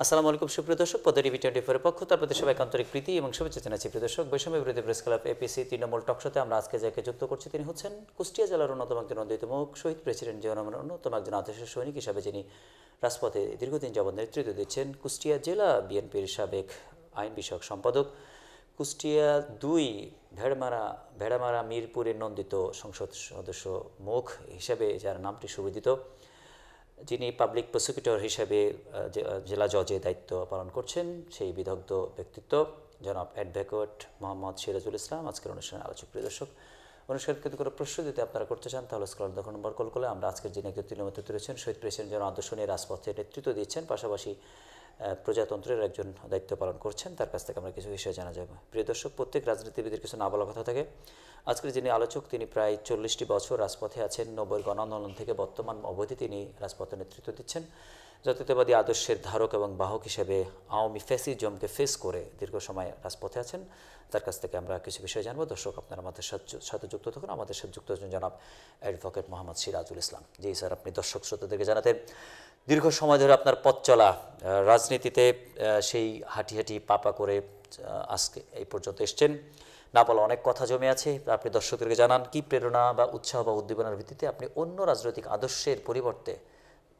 আসসালামু আলাইকুম সুপ্রিয় দর্শক, পদ্মা টিভি 24 এর পক্ষ থেকে আপনাদের সবাইকে আন্তরিক প্রীতি এবং শুভেচ্ছা জানাচ্ছি। প্রিয় দর্শক, বৈষম্য বিরোধী প্রেস ক্লাব এপিসি তৃণমূল টকশোতে আমরা আজকে যাকে যুক্ত করছি তিনি হচ্ছেন কুষ্টিয়া জেলার অন্যতম একজন অন্যতম শহীদ প্রেসিডেন্ট জিয়াউর রহমানের অন্যতম একজন আদর্শ সৈনিক হিসাবে যিনি রাজপথে দীর্ঘদিন যাবৎ নেতৃত্ব দিচ্ছেন, কুষ্টিয়া জেলা বিএনপির সাবেক আইন বিষয়ক সম্পাদক, কুষ্টিয়া 2 ভেড়ামারা মিরপুরের নন্দিত সংসদ সদস্য মুখ হিসেবে যার নামটি সুবিদিত, যিনি পাবলিক প্রসিকিউটর হিসেবে জেলা জজে দায়িত্ব পালন করছেন, সেই বিদগ্ধ ব্যক্তিত্ব জনাব অ্যাডভোকেট মোহাম্মদ সিরাজুল ইসলাম আজকের অনুষ্ঠানের আলোচক। প্রিয় দর্শক, অনুষ্ঠানকে যদি কোনো প্রশ্ন যদি আপনারা করতে চান তাহলে স্ক্রল দেখুন নম্বর কল করে আমরা আজকের যিনি নেতৃত্ব রয়েছেন শহীদ প্রেসিডেন্ট যেন আদর্শ নিয়ে রাজপথে নেতৃত্ব দিচ্ছেন, পাশাপাশি প্রজাতন্ত্রের একজন দায়িত্ব পালন করছেন, তার কাছ থেকে আমরা কিছু বিষয় জানা যাবে। প্রিয় দর্শক, প্রত্যেক রাজনীতিবিদের কিছু না বলা কথা থাকে। আজকের যিনি আলোচক তিনি প্রায় 40টি বছর রাজপথে আছেন, 90 গণ আন্দোলন থেকে বর্তমান অবধি তিনি রাজপথে নেতৃত্ব দিচ্ছেন। জাতীয়তাবাদী আদর্শের ধারক এবং বাহক হিসেবে আওয়ামী ফ্যাসিজমকে ফেস করে দীর্ঘ সময় রাজপথে আছেন, তার কাছ থেকে আমরা কিছু বিষয় জানবো। দর্শক, আপনারা আমাদের সাথে যুক্ত থাকুন। আমাদের সাথে যুক্ত হচ্ছেন জনাব অ্যাডভোকেট মোহাম্মদ সিরাজুল ইসলাম। জি স্যার, আপনি দর্শক শ্রোতাদেরকে জানাতেন দীর্ঘ সময় ধরে আপনার পথ চলা রাজনীতিতে, সেই হাঁটি পাপা করে আজকে এই পর্যন্ত এসছেন, না বলা অনেক কথা জমে আছে। আপনি দর্শকদেরকে জানান কি প্রেরণা বা উৎসাহ বা উদ্দীপনার ভিত্তিতে আপনি অন্য রাজনৈতিক আদর্শের পরিবর্তে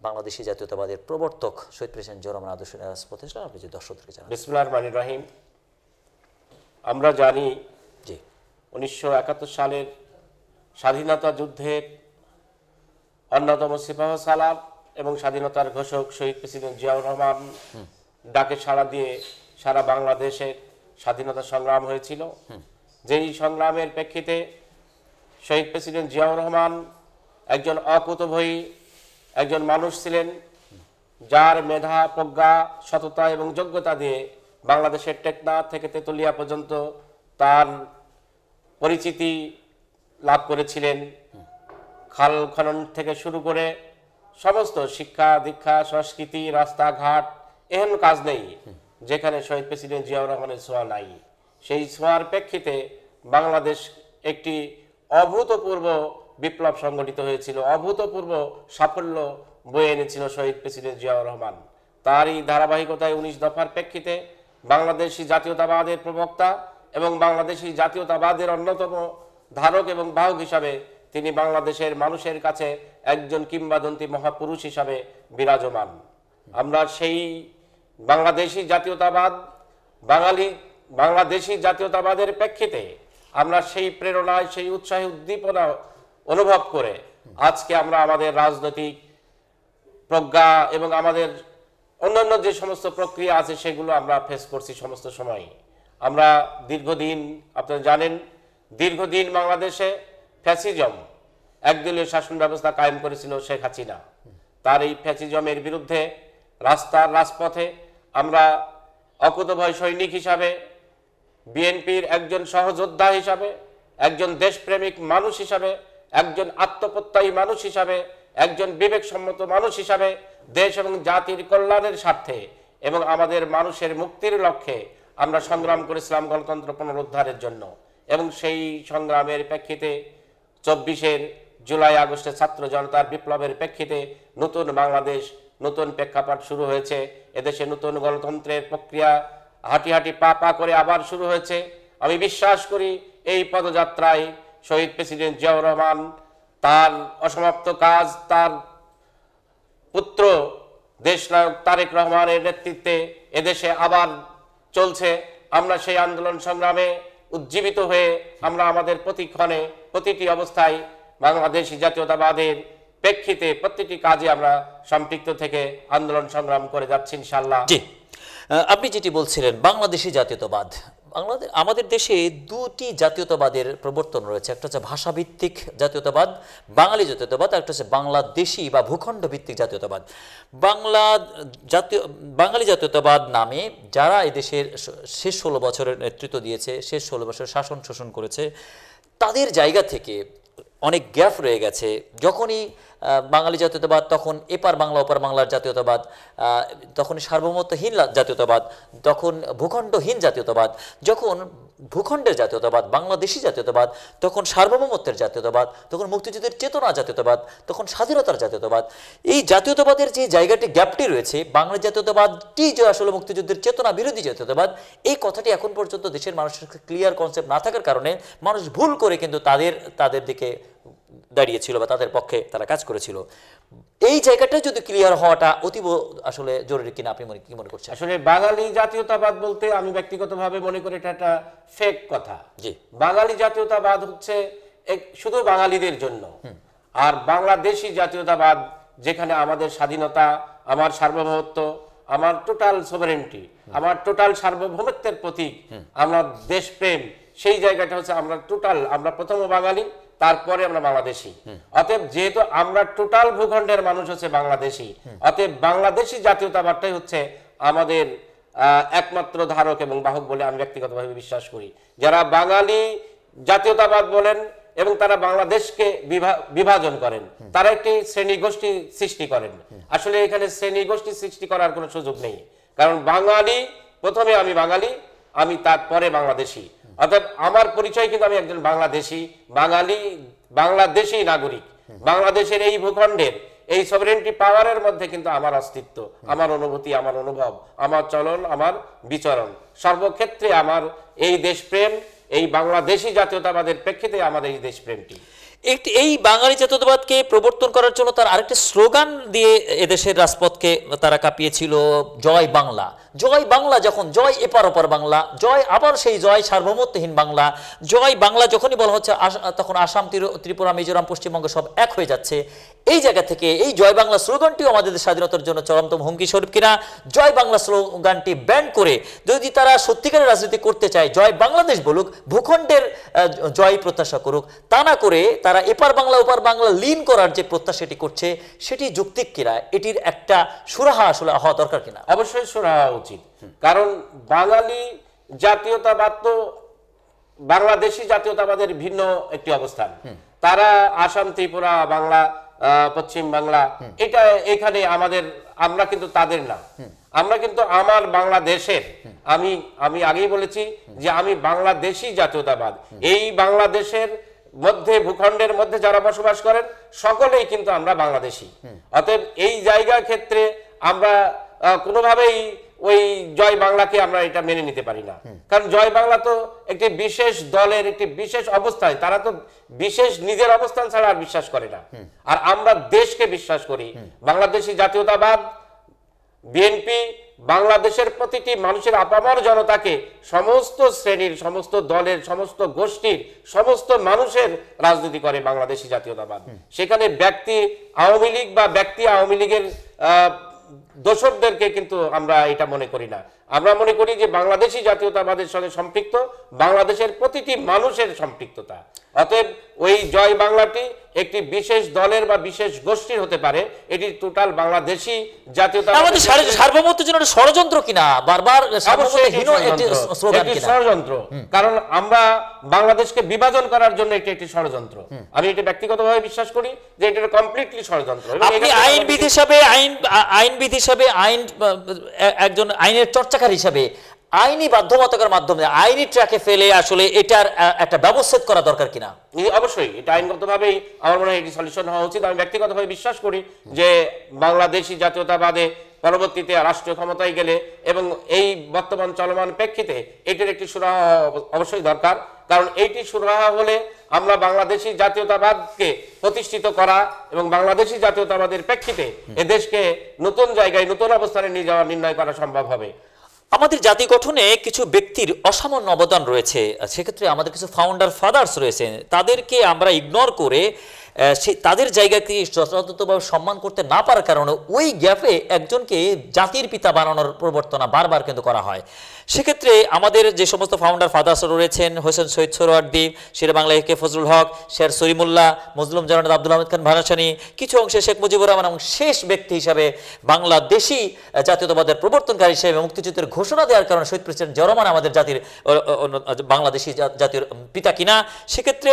বাংলাদেশি জাতীয়তাবাদের প্রবর্তক শহীদ প্রেসিডেন্ট জিয়াউর রহমান আদর্শের রাজপথে এসেছেন, আপনি যে দর্শকদেরকে জানান। বিসমিল্লাহির রহমানির রহিম। আমরা জানি জি 1971 সালের স্বাধীনতা যুদ্ধের অন্যতম সিপাহসালার এবং স্বাধীনতার ঘোষক শহীদ প্রেসিডেন্ট জিয়াউর রহমান ডাকে সাড়া দিয়ে সারা বাংলাদেশের স্বাধীনতা সংগ্রাম হয়েছিল। যেই সংগ্রামের প্রেক্ষিতে শহীদ প্রেসিডেন্ট জিয়াউর রহমান একজন অকুতোভয়ী একজন মানুষ ছিলেন, যার মেধা, প্রজ্ঞা, সততা এবং যোগ্যতা দিয়ে বাংলাদেশের টেকনাফ থেকে তেতুলিয়া পর্যন্ত তার পরিচিতি লাভ করেছিলেন। খাল খনন থেকে শুরু করে সমস্ত শিক্ষা দীক্ষা, সংস্কৃতি, রাস্তাঘাট, এহেন কাজ নেই যেখানে শহীদ প্রেসিডেন্ট জিয়াউর রহমানের ছোঁয়া নাই। সেই ছোঁয়ার প্রেক্ষিতে বাংলাদেশ একটি অভূতপূর্ব বিপ্লব সংগঠিত হয়েছিল, অভূতপূর্ব সাফল্য বয়ে এনেছিল শহীদ প্রেসিডেন্ট জিয়াউর রহমান। তারই ধারাবাহিকতায় 19 দফার প্রেক্ষিতে বাংলাদেশি জাতীয়তাবাদের প্রবক্তা এবং বাংলাদেশি জাতীয়তাবাদের অন্যতম ধারক এবং বাহক হিসাবে তিনি বাংলাদেশের মানুষের কাছে একজন কিংবদন্তি মহাপুরুষ হিসাবে বিরাজমান। আমরা সেই বাংলাদেশি জাতীয়তাবাদের প্রেক্ষিতে আমরা সেই প্রেরণায়, সেই উৎসাহী উদ্দীপনা অনুভব করে আজকে আমরা আমাদের রাজনৈতিক প্রজ্ঞা এবং আমাদের অন্যান্য যে সমস্ত প্রক্রিয়া আছে সেগুলো আমরা ফেস করছি সমস্ত সময়। আমরা দীর্ঘদিন, আপনারা জানেন, দীর্ঘদিন বাংলাদেশে ফ্যাসিজম, একদলীয় শাসন ব্যবস্থা কায়েম করেছিল শেখ হাসিনা। তার এই ফ্যাসিজমের বিরুদ্ধে রাজপথে আমরা অকুতোভয় সৈনিক হিসাবে, বিএনপির একজন সহযোদ্ধা হিসাবে, একজন দেশপ্রেমিক মানুষ হিসাবে, একজন আত্মপ্রত্যয়ী মানুষ হিসাবে, একজন বিবেকসম্মত মানুষ হিসাবে দেশ এবং জাতির কল্যাণের স্বার্থে এবং আমাদের মানুষের মুক্তির লক্ষ্যে আমরা সংগ্রাম করেছিলাম গণতন্ত্র পুনরুদ্ধারের জন্য। এবং সেই সংগ্রামের প্রেক্ষিতে 24 জুলাই আগস্টে ছাত্র জনতার বিপ্লবের প্রেক্ষিতে নতুন বাংলাদেশ, নতুন প্রেক্ষাপট শুরু হয়েছে। এদেশে নতুন গণতন্ত্রের প্রক্রিয়া হাঁটি পা করে আবার শুরু হয়েছে। আমি বিশ্বাস করি এই পদযাত্রায় শহীদ প্রেসিডেন্ট জিয়াউর রহমান তার অসমাপ্ত কাজ তার পুত্র দেশনায়ক তারেক রহমানের নেতৃত্বে এদেশে আবার চলছে। আমরা সেই আন্দোলন সংগ্রামে উজ্জীবিত হয়ে আমরা আমাদের প্রতিক্ষণে, প্রতিটি অবস্থায় বাংলাদেশি জাতীয়তাবাদের প্রেক্ষিতে প্রতিটি কাজে আমরা সম্পৃক্ত থেকে আন্দোলন সংগ্রাম করে যাচ্ছি ইনশাআল্লাহ। জি, আপনি যেটি বলছিলেন বাংলাদেশি জাতীয়তাবাদ, আমাদের দেশে দুটি জাতীয়তাবাদের প্রবর্তন রয়েছে। একটা হচ্ছে ভাষাভিত্তিক জাতীয়তাবাদ, বাঙালি জাতীয়তাবাদ, একটা হচ্ছে বাংলাদেশি বা ভূখণ্ড ভিত্তিক জাতীয়তাবাদ। বাঙালি জাতীয়তাবাদ নামে যারা এই দেশের শেষ 16 বছরের নেতৃত্ব দিয়েছে, শেষ 16 বছর শাসন শোষণ করেছে, তাদের জায়গা থেকে অনেক গ্যাপ রয়ে গেছে। যখনই বাঙালি জাতীয়তাবাদ, তখন এপার বাংলা ওপার বাংলার জাতীয়তাবাদ, তখন সার্বভৌমত্বহীন জাতীয়তাবাদ, তখন ভূখণ্ডহীন জাতীয়তাবাদ, যখন ভূখণ্ডের জাতীয়তাবাদ, বাংলাদেশি জাতীয়তাবাদ, তখন সার্বভৌমত্বের জাতীয়তাবাদ, তখন মুক্তিযুদ্ধের চেতনা জাতীয়তাবাদ, তখন স্বাধীনতার জাতীয়তাবাদ। এই জাতীয়তাবাদের যে জায়গাটি গ্যাপটি রয়েছে, বাংলা জাতীয়তাবাদটি যে আসলে মুক্তিযুদ্ধের চেতনা বিরোধী জাতীয়তাবাদ, এই কথাটি এখন পর্যন্ত দেশের মানুষের ক্লিয়ার কনসেপ্ট না থাকার কারণে মানুষ ভুল করে কিন্তু তাদের দিকে দাঁড়িয়েছিল বা তাদের পক্ষে তারা কাজ করেছিল। এই জায়গাটা যদি ক্লিয়ার হওয়াটা অতীব আসলে জরুরি কিনা আপনি কি মনে করছেন? আসলে বাঙালি জাতীয়তাবাদ বলতে আমি ব্যক্তিগতভাবে মনে করি এটা একটা ফেক কথা। জি, বাঙালি জাতীয়তাবাদ হচ্ছে শুধু বাঙালিদের জন্য, আর বাংলাদেশি জাতীয়তাবাদ যেখানে আমাদের স্বাধীনতা, আমার সার্বভৌমত্ব, আমার টোটাল সভারেন্টি, আমার টোটাল সার্বভৌমত্বের প্রতীক, আমরা দেশপ্রেম, সেই জায়গাটা হচ্ছে আমরা প্রথম বাঙালি, তারপরে আমরা বাংলাদেশি। অতএব যেহেতু আমরা টোটাল ভূখণ্ডের মানুষ হচ্ছে বাংলাদেশি, অতএব বাংলাদেশি জাতীয়তাবাদটাই হচ্ছে আমাদের একমাত্র ধারক এবং বাহক বলে আমি ব্যক্তিগতভাবে বিশ্বাস করি। যারা বাঙালি জাতীয়তাবাদ বলেন এবং তারা বাংলাদেশকে বিভাজন করেন, তারা একটি শ্রেণী গোষ্ঠী সৃষ্টি করেন। আসলে এখানে শ্রেণী গোষ্ঠী সৃষ্টি করার কোনো সুযোগ নেই, কারণ বাঙালি, প্রথমে আমি বাঙালি, আমি তারপরে বাংলাদেশি। অর্থাৎ আমার পরিচয় কিন্তু আমি একজন বাংলাদেশি, বাংলাদেশি নাগরিক। বাংলাদেশের এই ভূখণ্ডের এই সভারেন্টি পাওয়ারের মধ্যে কিন্তু আমার অস্তিত্ব, আমার অনুভূতি, আমার অনুভব, আমার চলন, আমার বিচরণ, সর্বক্ষেত্রে আমার এই দেশপ্রেম, এই বাংলাদেশি জাতীয়তাবাদের প্রেক্ষিতে আমাদের এই দেশপ্রেমটি। এই বাঙালি জাতীয়তাবাদকে প্রবর্তন করার জন্য তার আরেকটা স্লোগান দিয়ে এদেশের রাজপথকে তারা কাঁপিয়েছিল, জয় বাংলা। জয় বাংলা, যখন জয় এপার ওপার বাংলা, জয় আবার সেই জয় সার্বভৌমত্বহীন বাংলা, জয় বাংলা যখনই বলা হচ্ছে তখন আসাম, ত্রিপুরা, মিজোরাম, পশ্চিমবঙ্গ সব এক হয়ে যাচ্ছে। এই জায়গা থেকে এই জয় বাংলা স্লোগানটিও আমাদের স্বাধীনতার জন্য চরমতম হুমকি স্বরূপ কিনা? জয় বাংলা স্লোগানটি ব্যান করে যদি তারা সত্যিকারের রাজনীতি করতে চায়, জয় বাংলাদেশ বলুক, ভূখণ্ডের জয় প্রত্যাশা করুক, তা না করে তারা এপার বাংলা ওপার বাংলা লীন করার যে প্রত্যাশাটি করছে সেটি যৌক্তিক কিনা? এটির একটা সুরাহা আসলে হওয়া দরকার কিনা? অবশ্যই সুরাহা উচিত, কারণ বাঙালি জাতীয়তাবাদ তো বাংলাদেশি জাতীয়তাবাদের ভিন্ন একটি অবস্থান। তারা আসাম, ত্রিপুরা, বাংলা, পশ্চিম বাংলা, এখানে আমরা কিন্তু তাদের না, আমরা কিন্তু আমার বাংলাদেশের, আমি আগেই বলেছি যে আমি বাংলাদেশি জাতীয়তাবাদ। এই বাংলাদেশের মধ্যে, ভূখণ্ডের মধ্যে যারা বসবাস করেন সকলেই কিন্তু আমরা বাংলাদেশি। অতএব এই জায়গার ক্ষেত্রে আমরা কোনোভাবেই ওই জয় বাংলাকে আমরা এটা মেনে নিতে পারি না, কারণ জয় বাংলা তো একটি বিশেষ দলের একটি বিশেষ অবস্থায়, তারা তো বিশেষ নিজের অবস্থান ছাড়া আর বিশ্বাস করে না। আর আমরা দেশকে বিশ্বাস করি। বাংলাদেশি জাতীয়তাবাদ, বিএনপি বাংলাদেশের প্রতিটি মানুষের, আপামর জনতাকে, সমস্ত শ্রেণীর, সমস্ত দলের, সমস্ত গোষ্ঠীর, সমস্ত মানুষের রাজনীতি করে বাংলাদেশি জাতীয়তাবাদ। সেখানে ব্যক্তি আওয়ামী লীগ বা ব্যক্তি আওয়ামী লীগের দোষকদেরকে কিন্তু আমরা এটা মনে করি না। আমরা মনে করি যে বাংলাদেশি জাতীয়তাবাদের সঙ্গে সম্পৃক্ত বাংলাদেশের প্রতিটি মানুষের সম্পৃক্ততা। অতএব ওই জয় বাংলাটি একটি বিশেষ দলের বা বিশেষ গোষ্ঠীর হতে পারে, এটি টোটাল বাংলাদেশি জাতীয়তাবাদ। আমাদের সার্বভৌমত্বের জন্য ষড়যন্ত্র কিনা? বারবার ষড়যন্ত্র, কারণ আমরা বাংলাদেশকে বিভাজন করার জন্য এটি একটি ষড়যন্ত্র। আমি এটা ব্যক্তিগতভাবে বিশ্বাস করি যে এটা কমপ্লিটলি ষড়যন্ত্র। আপনি আইনবিদ হিসাবে, একজন আইনের চর্চাকার হিসাবে আইনি বাধ্যবাধকতার মাধ্যমে আইনি ট্র্যাকে ফেলে আসলে এটার একটা ব্যবস্থা করা দরকার কিনা? অবশ্যই এটা আইনগতভাবেই আমার মনে হয় এটি সলিউশন হওয়া উচিত। আমি ব্যক্তিগতভাবে বিশ্বাস করি যে বাংলাদেশি জাতীয়তাবাদে পরবর্তীতে রাষ্ট্রীয় ক্ষমতায় গেলে এবং এই বর্তমান চলমান প্রেক্ষিতে এটির একটি সুরাহা অবশ্যই দরকার, কারণ এইটি সুরাহা হলে আমরা বাংলাদেশি জাতীয়তাবাদকে প্রতিষ্ঠিত করা এবং বাংলাদেশি জাতীয়তাবাদের প্রেক্ষিতে এদেশকে নতুন জায়গায়, নতুন অবস্থানে নিয়ে যাওয়া, নির্ণয় করা সম্ভব হবে। আমাদের জাতি গঠনে কিছু ব্যক্তির অসামান্য অবদান রয়েছে, সেক্ষেত্রে আমাদের কিছু ফাউন্ডার ফাদার্স রয়েছেন, তাদেরকে আমরা ইগনোর করে তাদের জায়গাকে যথাযথভাবে সম্মান করতে না পারার কারণে ওই গ্যাপে একজনকে জাতির পিতা বানানোর প্রবর্তনা বারবার কিন্তু করা হয়। সেক্ষেত্রে আমাদের যে সমস্ত ফাউন্ডার ফাদার্স রয়েছেন, হোসেন শহীদ সোহরাওয়ার্দী, শেরে বাংলা এ কে ফজলুল হক, শের সলিমুল্লাহ, মজলুম জানাত আব্দুল হামিদ খান ভাসানী, কিছু অংশে শেখ মুজিবুর রহমান, এবং শেষ ব্যক্তি হিসাবে বাংলাদেশি জাতীয়তাবাদের প্রবর্তনকারী হিসেবে মুক্তিযুদ্ধের ঘোষণা দেওয়ার কারণে শহীদ প্রেসিডেন্ট জিয়া রহমান আমাদের জাতির বাংলাদেশি জাতির পিতা কিনা? সেক্ষেত্রে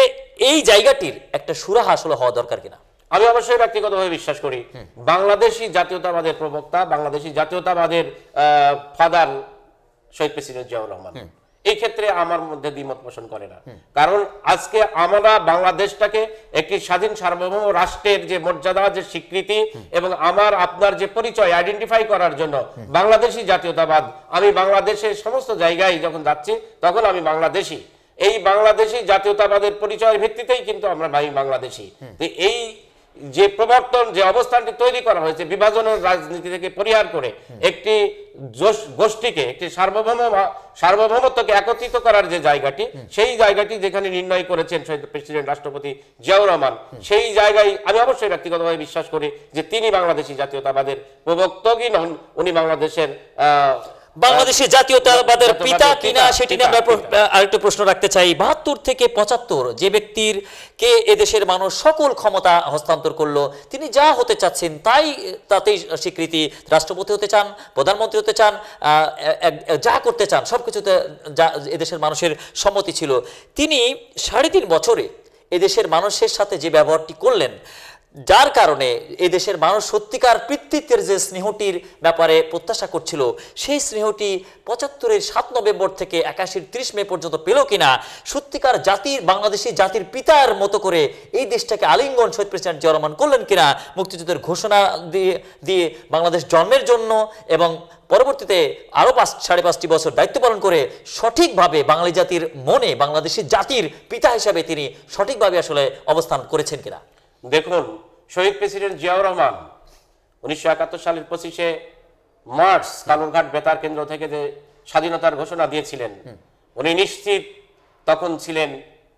এই জায়গাটির একটা সুরাহা আসলে হওয়া দরকার কিনা? আমি অবশ্যই ব্যক্তিগতভাবে বিশ্বাস করি বাংলাদেশি জাতীয়তাবাদের প্রবক্তা, বাংলাদেশি জাতীয়তাবাদের ফাদার শহীদ প্রেসিডেন্ট জিয়াউর রহমান। এই ক্ষেত্রে আমার মধ্যে দ্বিমত পোষণ করে না। কারণ আজকে আমরা বাংলাদেশটাকে একটি স্বাধীন সার্বভৌম রাষ্ট্রের যে মর্যাদা, যে স্বীকৃতি এবং আমার আপনার যে পরিচয় আইডেন্টিফাই করার জন্য বাংলাদেশি জাতীয়তাবাদ, আমি বাংলাদেশের সমস্ত জায়গায় যখন যাচ্ছি তখন আমি বাংলাদেশি, এই বাংলাদেশি জাতীয়তাবাদের পরিচয়ের ভিত্তিতেই কিন্তু আমরা বাংলাদেশি। এই যে প্রবর্তন, যে অবস্থানটি তৈরি করা হয়েছে বিভাজনের রাজনীতি থেকে পরিহার করে একটি গোষ্ঠীকে, একটি সার্বভৌমত্বকে একত্রিত করার যে জায়গাটি, সেই জায়গাটি যেখানে নির্ণয় করেছেন শহীদ প্রেসিডেন্ট রাষ্ট্রপতি জিয়াউর রহমান, সেই জায়গায় আমি অবশ্যই ব্যক্তিগতভাবে বিশ্বাস করি যে তিনি বাংলাদেশি জাতীয়তাবাদের প্রবক্তকই নন, উনি বাংলাদেশের বাংলাদেশি জাতীয়তাবাদের পিতা কিনা সেটি নিয়ে আমরা আরেকটু প্রশ্ন রাখতে চাই। ৭২ থেকে ৭৫ যে ব্যক্তির কে এদেশের মানুষ সকল ক্ষমতা হস্তান্তর করলো, তিনি যা হতে চাচ্ছেন তাতেই স্বীকৃতি, রাষ্ট্রপতি হতে চান, প্রধানমন্ত্রী হতে চান, যা করতে চান সবকিছুতে যা এদেশের মানুষের সম্মতি ছিল। তিনি ৩.৫ বছরে এদেশের মানুষের সাথে যে ব্যবহারটি করলেন, যার কারণে এদেশের মানুষ সত্যিকার পিতৃত্বের যে স্নেহটির ব্যাপারে প্রত্যাশা করছিল, সেই স্নেহটি ৭৫-এর ৭ নভেম্বর থেকে ৮১-এর ৩০ মে পর্যন্ত পেল কিনা, সত্যিকার জাতির, বাংলাদেশি জাতির পিতার মতো করে এই দেশটাকে আলিঙ্গন শহীদ প্রেসিডেন্ট জিয়াউর রহমান করলেন কিনা, মুক্তিযুদ্ধের ঘোষণা দিয়ে বাংলাদেশ জন্মের জন্য এবং পরবর্তীতে আরও ৫.৫ বছর দায়িত্ব পালন করে সঠিকভাবে বাঙালি জাতির মনে বাংলাদেশি জাতির পিতা হিসাবে তিনি সঠিকভাবে আসলে অবস্থান করেছেন কিনা। দেখুন, শহীদ প্রেসিডেন্ট জিয়াউর রহমান ১৯৭১ সালের ২৫শে মার্চ কালুরঘাট বেতার কেন্দ্র থেকে যে স্বাধীনতার ঘোষণা দিয়েছিলেন, উনি নিশ্চিত তখন ছিলেন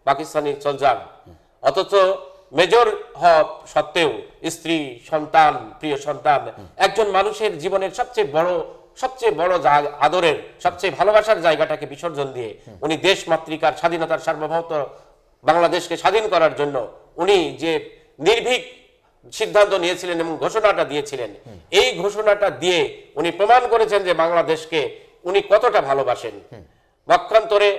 পাকিস্তানি সোলজার, অথচ মেজর হওয়া সত্ত্বেও স্ত্রী, সন্তান, প্রিয় সন্তান, একজন মানুষের জীবনের সবচেয়ে বড় আদরের, সবচেয়ে ভালোবাসার জায়গাটাকে বিসর্জন দিয়ে উনি দেশ মাতৃকার স্বাধীনতার সার্বভৌমত্ব বাংলাদেশকে স্বাধীন করার জন্য উনি যে নির্ভীক সিদ্ধান্ত নিয়েছিলেন এবং ঘোষণাটা দিয়েছিলেন, এই ঘোষণাটা দিয়ে উনি প্রমাণ করেছেন যে বাংলাদেশকে উনি কতটা ভালোবাসেন। পক্ষান্তরে